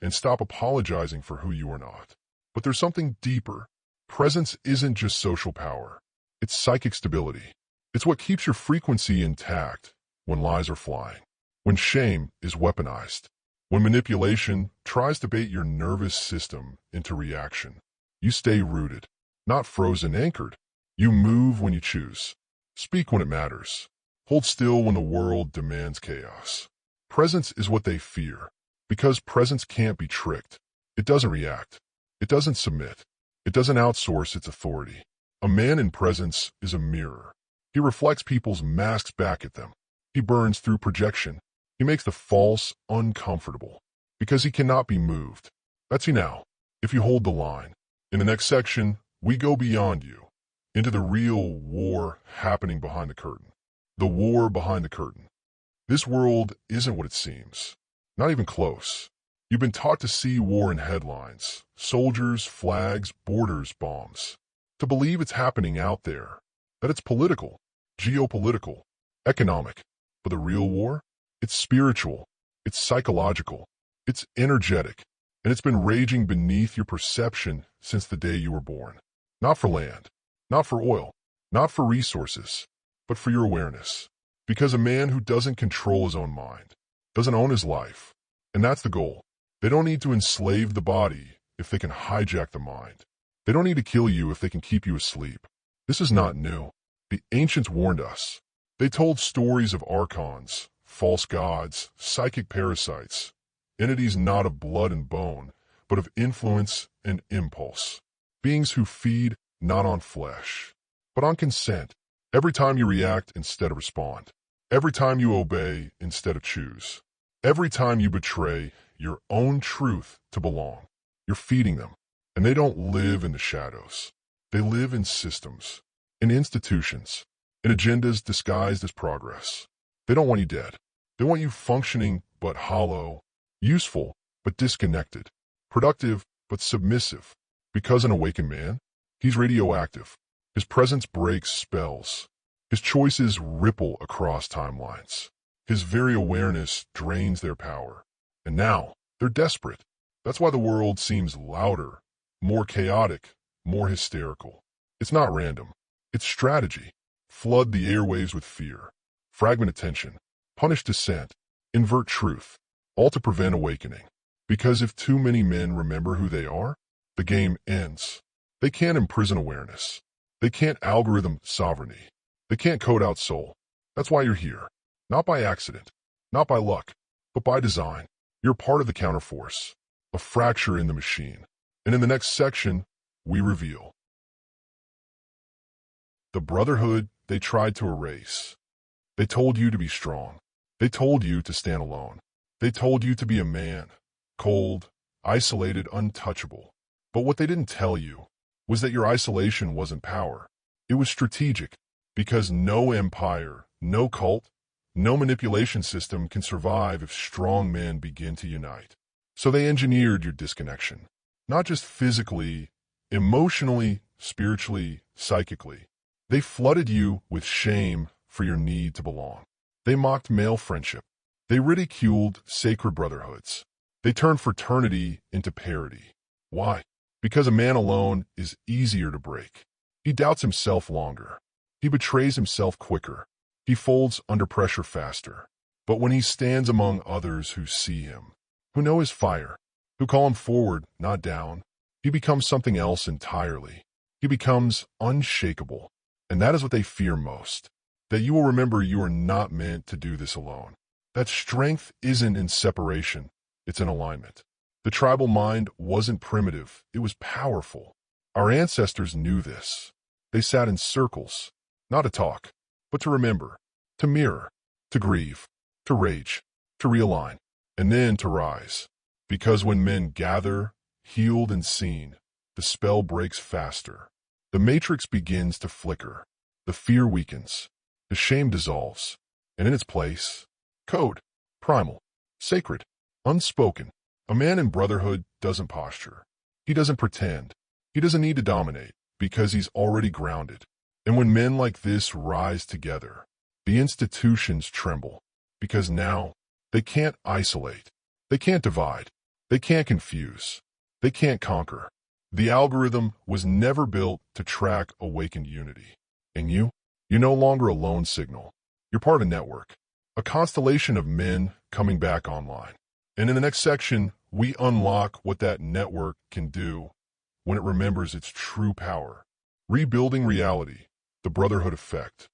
and stop apologizing for who you are not. But there's something deeper. Presence isn't just social power. It's psychic stability. It's what keeps your frequency intact when lies are flying, when shame is weaponized, when manipulation tries to bait your nervous system into reaction. You stay rooted, not frozen, anchored. You move when you choose. Speak when it matters. Hold still when the world demands chaos. Presence is what they fear, because presence can't be tricked. It doesn't react. It doesn't submit. It doesn't outsource its authority. A man in presence is a mirror. He reflects people's masks back at them. He burns through projection. He makes the false uncomfortable, because he cannot be moved. That's you now, if you hold the line. In the next section, we go beyond you, into the real war happening behind the curtain. The war behind the curtain. This world isn't what it seems. Not even close. You've been taught to see war in headlines, soldiers, flags, borders, bombs. To believe it's happening out there, that it's political, geopolitical, economic. But the real war? It's spiritual, it's psychological, it's energetic, and it's been raging beneath your perception since the day you were born. Not for land, not for oil, not for resources, but for your awareness. Because a man who doesn't control his own mind doesn't own his life. And that's the goal. They don't need to enslave the body if they can hijack the mind. They don't need to kill you if they can keep you asleep. This is not new. The ancients warned us. They told stories of archons, false gods, psychic parasites. entities not of blood and bone, but of influence and impulse. Beings who feed not on flesh, but on consent. Every time you react instead of respond. Every time you obey instead of choose. Every time you betray your own truth to belong. You're feeding them. And they don't live in the shadows. They live in systems, in institutions, in agendas disguised as progress. They don't want you dead. They want you functioning but hollow, useful but disconnected, productive but submissive. Because an awakened man, he's radioactive. His presence breaks spells. His choices ripple across timelines. His very awareness drains their power. And now, they're desperate. That's why the world seems louder, more chaotic, more hysterical. It's not random. It's strategy. Flood the airwaves with fear. Fragment attention. Punish dissent. Invert truth. All to prevent awakening. Because if too many men remember who they are, the game ends. They can't imprison awareness. They can't algorithm sovereignty. They can't code out soul. That's why you're here. Not by accident. Not by luck. But by design. You're part of the counterforce. A fracture in the machine. And in the next section, we reveal the brotherhood they tried to erase. They told you to be strong. They told you to stand alone. They told you to be a man, cold, isolated, untouchable. But what they didn't tell you was that your isolation wasn't power. It was strategic, because no empire, no cult, no manipulation system can survive if strong men begin to unite. So they engineered your disconnection, not just physically, emotionally, spiritually, psychically. They flooded you with shame for your need to belong. They mocked male friendship. They ridiculed sacred brotherhoods. They turned fraternity into parody. Why? Because a man alone is easier to break. He doubts himself longer. He betrays himself quicker. He folds under pressure faster. But when he stands among others who see him, who know his fire, who call him forward, not down, he becomes something else entirely. He becomes unshakable. And that is what they fear most. That you will remember you are not meant to do this alone. That strength isn't in separation, it's in alignment. The tribal mind wasn't primitive, it was powerful. Our ancestors knew this. They sat in circles, not to talk, but to remember, to mirror, to grieve, to rage, to realign, and then to rise. Because when men gather, healed and seen, the spell breaks faster. The matrix begins to flicker. The fear weakens. The shame dissolves. And in its place, code, primal, sacred, unspoken. A man in brotherhood doesn't posture. He doesn't pretend. He doesn't need to dominate because he's already grounded. And when men like this rise together, the institutions tremble because now they can't isolate. They can't divide. They can't confuse. They can't conquer. The algorithm was never built to track awakened unity. And you're no longer a lone signal. You're part of a network, a constellation of men coming back online. And in the next section, we unlock what that network can do when it remembers its true power. Rebuilding reality, the brotherhood effect.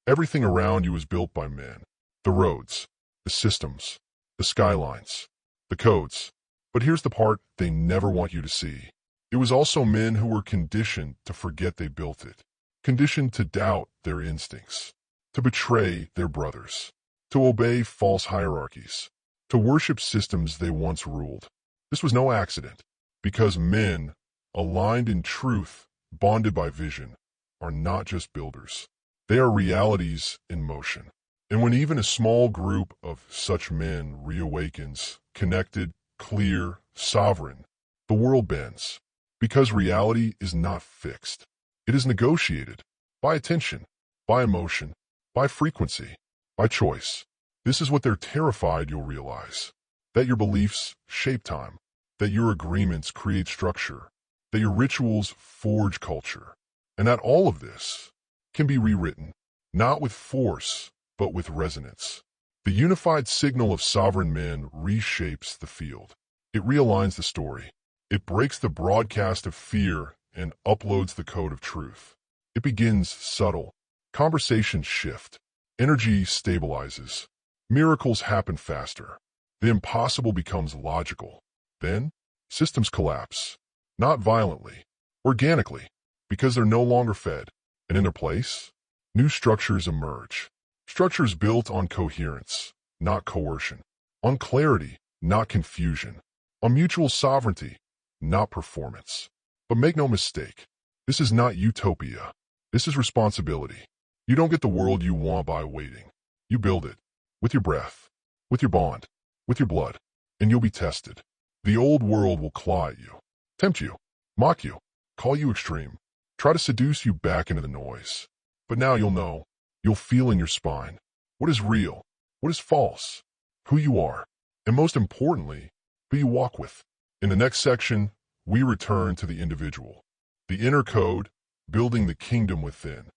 Everything around you is built by men. The roads, the systems, the skylines, the codes. But here's the part they never want you to see. It was also men who were conditioned to forget they built it, conditioned to doubt their instincts, to betray their brothers, to obey false hierarchies, to worship systems they once ruled. This was no accident, because men, aligned in truth, bonded by vision, are not just builders. They are realities in motion. And when even a small group of such men reawakens, connected, clear, sovereign, the world bends. Because reality is not fixed. It is negotiated by attention, by emotion, by frequency, by choice. This is what they're terrified you'll realize. That your beliefs shape time, that your agreements create structure, that your rituals forge culture, and that all of this can be rewritten, not with force, but with resonance. The unified signal of sovereign men reshapes the field. It realigns the story. It breaks the broadcast of fear and uploads the code of truth. It begins subtle. Conversations shift. Energy stabilizes. Miracles happen faster. The impossible becomes logical. Then, systems collapse. Not violently, organically, because they're no longer fed. And in their place, new structures emerge. Structures built on coherence, not coercion. On clarity, not confusion. On mutual sovereignty, not performance. But make no mistake, this is not utopia. This is responsibility. You don't get the world you want by waiting. You build it. With your breath. With your bond. With your blood. And you'll be tested. The old world will claw at you. Tempt you. Mock you. Call you extreme. Try to seduce you back into the noise. But now you'll know. You'll feel in your spine. What is real? What is false? Who you are. And most importantly, who you walk with. In the next section, we return to the individual. The inner code, building the kingdom within.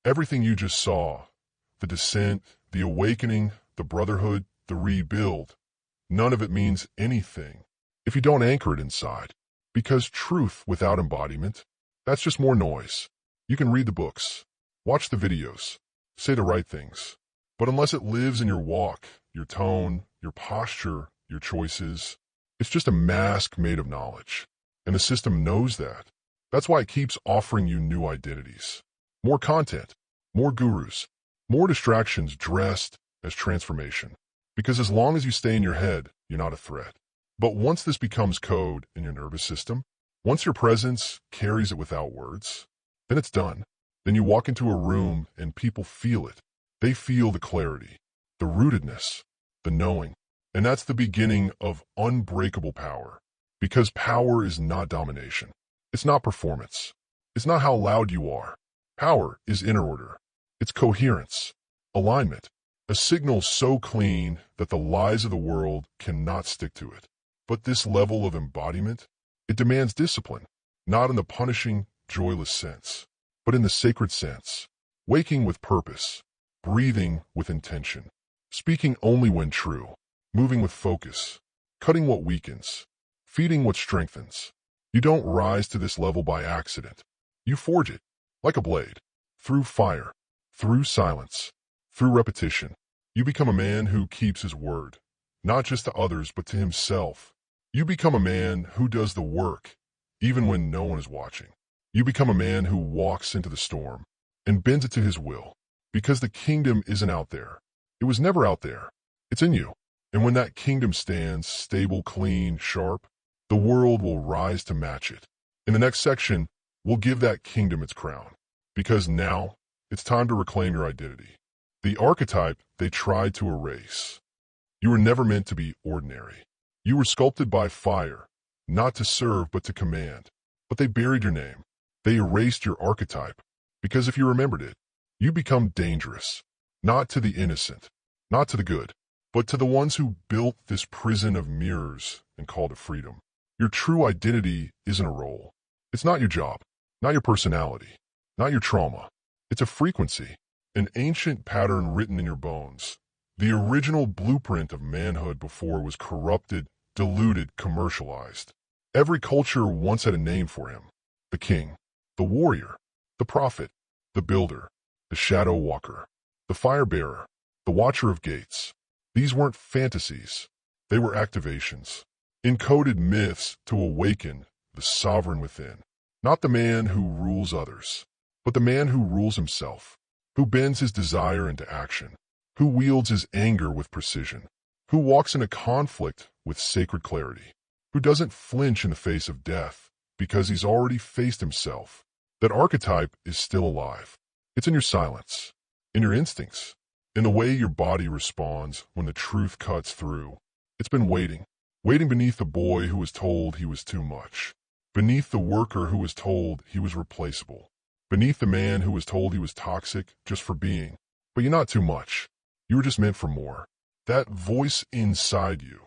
Everything you just saw, the descent, the awakening, the brotherhood, the rebuild, none of it means anything if you don't anchor it inside. Because truth without embodiment, that's just more noise. You can read the books, watch the videos, say the right things, but unless it lives in your walk, your tone, your posture, your choices, it's just a mask made of knowledge. And the system knows that. That's why it keeps offering you new identities. More content, more gurus, more distractions dressed as transformation. Because as long as you stay in your head, you're not a threat. But once this becomes code in your nervous system, once your presence carries it without words, then it's done. Then you walk into a room and people feel it. They feel the clarity, the rootedness, the knowing. And that's the beginning of unbreakable power. Because power is not domination. It's not performance. It's not how loud you are. Power is inner order. It's coherence, alignment, a signal so clean that the lies of the world cannot stick to it. But this level of embodiment, it demands discipline, not in the punishing, joyless sense, but in the sacred sense. Waking with purpose, breathing with intention, speaking only when true, moving with focus, cutting what weakens, feeding what strengthens. You don't rise to this level by accident. You forge it, like a blade, through fire, through silence, through repetition. You become a man who keeps his word, not just to others but to himself. You become a man who does the work, even when no one is watching. You become a man who walks into the storm and bends it to his will, because the kingdom isn't out there. It was never out there. It's in you. And when that kingdom stands stable, clean, sharp, the world will rise to match it. In the next section, we'll give that kingdom its crown. Because now, it's time to reclaim your identity. The archetype they tried to erase. You were never meant to be ordinary. You were sculpted by fire, not to serve but to command. But they buried your name. They erased your archetype. Because if you remembered it, you become dangerous. Not to the innocent, not to the good, but to the ones who built this prison of mirrors and called it freedom. Your true identity isn't a role. It's not your job, not your personality, not your trauma. It's a frequency, an ancient pattern written in your bones. The original blueprint of manhood before was corrupted, diluted, commercialized. Every culture once had a name for him. The king, the warrior, the prophet, the builder, the shadow walker, the fire bearer, the watcher of gates. These weren't fantasies. They were activations. Encoded myths to awaken the sovereign within. Not the man who rules others, but the man who rules himself, who bends his desire into action, who wields his anger with precision, who walks in a conflict with sacred clarity, who doesn't flinch in the face of death because he's already faced himself. That archetype is still alive. It's in your silence, in your instincts, in the way your body responds when the truth cuts through. It's been waiting beneath the boy who was told he was too much, beneath the worker who was told he was replaceable, beneath the man who was told he was toxic just for being. But you're not too much. You were just meant for more. That voice inside you,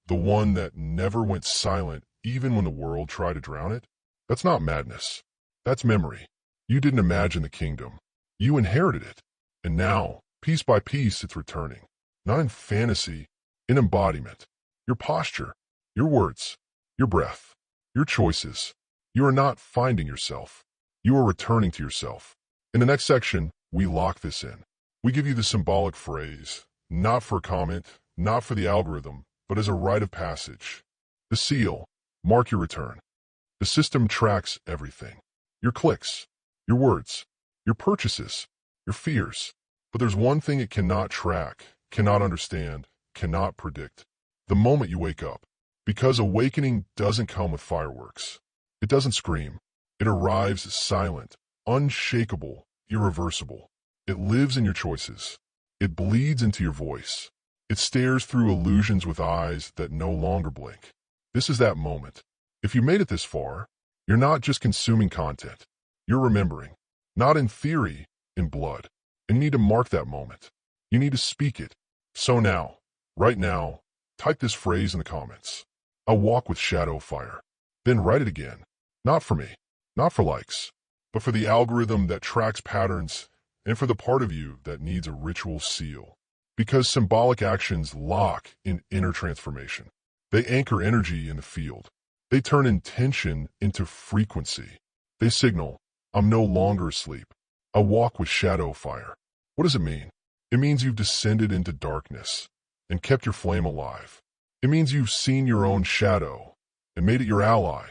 the one that never went silent even when the world tried to drown it, that's not madness. That's memory. You didn't imagine the kingdom. You inherited it. And now, piece by piece, it's returning. Not in fantasy, in embodiment. Your posture, your words, your breath, your choices. You are not finding yourself. You are returning to yourself. In the next section, we lock this in. We give you the symbolic phrase, not for comment, not for the algorithm, but as a rite of passage. The seal, mark your return. The system tracks everything. Your clicks, your words, your purchases, your fears. But there's one thing it cannot track, cannot understand, cannot predict. The moment you wake up. Because awakening doesn't come with fireworks. It doesn't scream. It arrives silent, unshakable, irreversible. It lives in your choices. It bleeds into your voice. It stares through illusions with eyes that no longer blink. This is that moment. If you made it this far, you're not just consuming content. You're remembering. Not in theory, in blood. And you need to mark that moment. You need to speak it. So now, right now, type this phrase in the comments. I walk with shadow fire. Then write it again. Not for me, not for likes, but for the algorithm that tracks patterns and for the part of you that needs a ritual seal. Because symbolic actions lock in inner transformation. They anchor energy in the field. They turn intention into frequency. They signal, I'm no longer asleep. I walk with shadow fire. What does it mean? It means you've descended into darkness and kept your flame alive. It means you've seen your own shadow and made it your ally,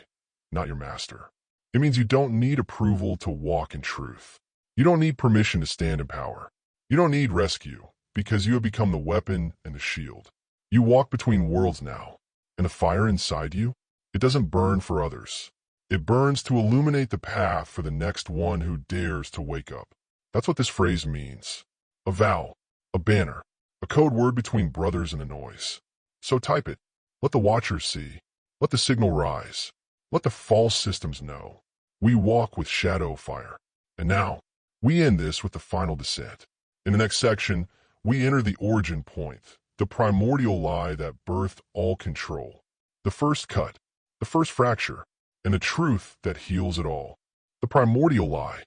not your master. It means you don't need approval to walk in truth. You don't need permission to stand in power. You don't need rescue because you have become the weapon and the shield. You walk between worlds now, and the fire inside you, it doesn't burn for others. It burns to illuminate the path for the next one who dares to wake up. That's what this phrase means. A vow, a banner, a code word between brothers in the noise. So type it. Let the watchers see. Let the signal rise. Let the false systems know. We walk with shadow fire. And now, we end this with the final descent. In the next section, we enter the origin point, the primordial lie that birthed all control. The first cut, the first fracture, and the truth that heals it all. The primordial lie.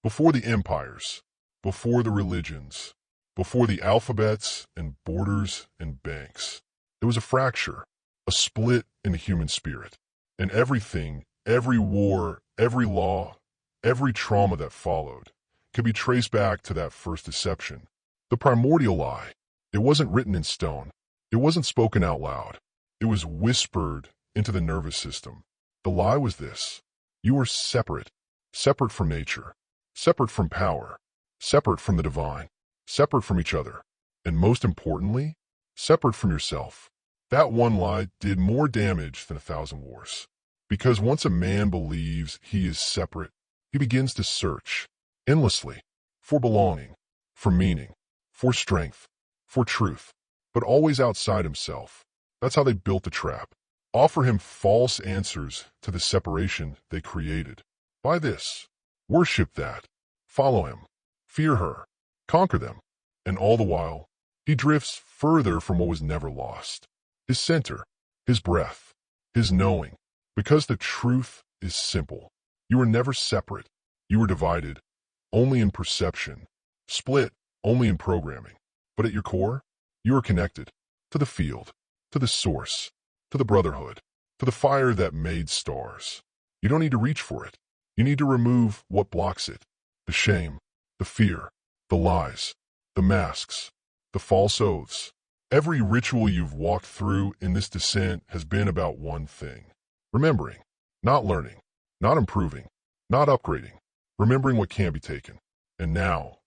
Before the empires, before the religions, before the alphabets and borders and banks. There was a fracture, a split in the human spirit. And everything, every war, every law, every trauma that followed could be traced back to that first deception. The primordial lie. It wasn't written in stone. It wasn't spoken out loud. It was whispered into the nervous system. The lie was this. You were separate. Separate from nature. Separate from power. Separate from the divine. Separate from each other. And most importantly, separate from yourself. That one lie did more damage than 1,000 wars. Because once a man believes he is separate, he begins to search, endlessly, for belonging, for meaning, for strength, for truth, but always outside himself. That's how they built the trap. Offer him false answers to the separation they created. Buy this, worship that, follow him, fear her, conquer them, and all the while, he drifts further from what was never lost. His center, his breath, his knowing, because the truth is simple. You were never separate. You were divided, only in perception, split, only in programming. But at your core, you are connected to the field, to the source, to the brotherhood, to the fire that made stars. You don't need to reach for it. You need to remove what blocks it. The shame, the fear, the lies, the masks, the false oaths. Every ritual you've walked through in this descent has been about one thing. Remembering, not learning, not improving, not upgrading, remembering what can't be taken. And now,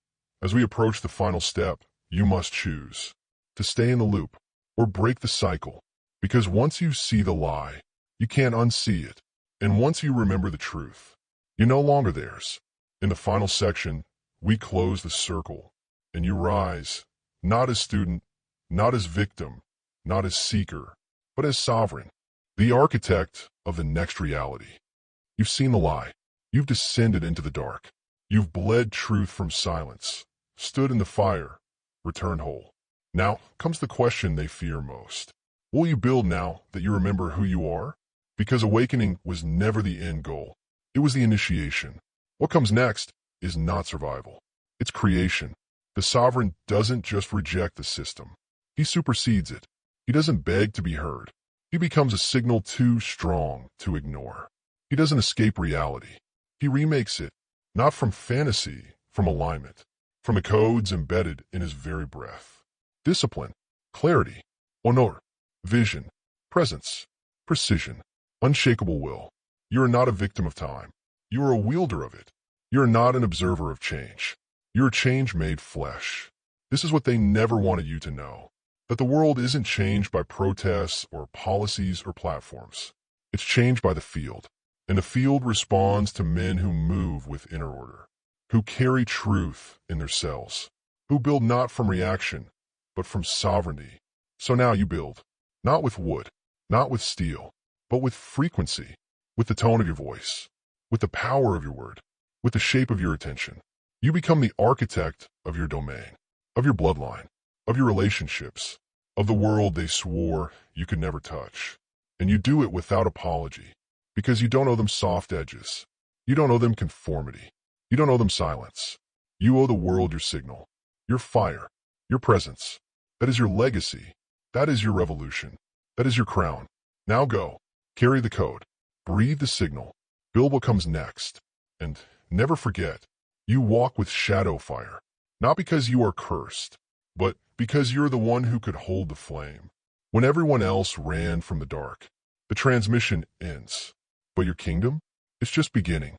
as we approach the final step, you must choose to stay in the loop or break the cycle. Because once you see the lie, you can't unsee it. And once you remember the truth, you're no longer theirs. In the final section, we close the circle, and you rise, not as student, not as victim, not as seeker, but as sovereign, the architect of the next reality. You've seen the lie. You've descended into the dark. You've bled truth from silence, stood in the fire, returned whole. Now comes the question they fear most. Will you build now that you remember who you are? Because awakening was never the end goal. It was the initiation. What comes next is not survival. It's creation. The sovereign doesn't just reject the system. He supersedes it. He doesn't beg to be heard. He becomes a signal too strong to ignore. He doesn't escape reality. He remakes it, not from fantasy, from alignment, from the codes embedded in his very breath. Discipline, clarity, honor, Vision, presence, precision, unshakable will. You are not a victim of time. You are a wielder of it. You are not an observer of change. You are change made flesh. This is what they never wanted you to know. That the world isn't changed by protests or policies or platforms. It's changed by the field. And the field responds to men who move with inner order, who carry truth in their cells, who build not from reaction, but from sovereignty. So now you build, not with wood, not with steel, but with frequency, with the tone of your voice, with the power of your word, with the shape of your attention. You become the architect of your domain, of your bloodline, of your relationships, of the world they swore you could never touch. And you do it without apology, because you don't owe them soft edges. You don't owe them conformity. You don't owe them silence. You owe the world your signal, your fire, your presence. That is your legacy. That is your revolution. That is your crown. Now go. Carry the code. Breathe the signal. Build what comes next. And never forget, you walk with shadow fire. Not because you are cursed, but because you're the one who could hold the flame. When everyone else ran from the dark, the transmission ends. But your kingdom? It's just beginning.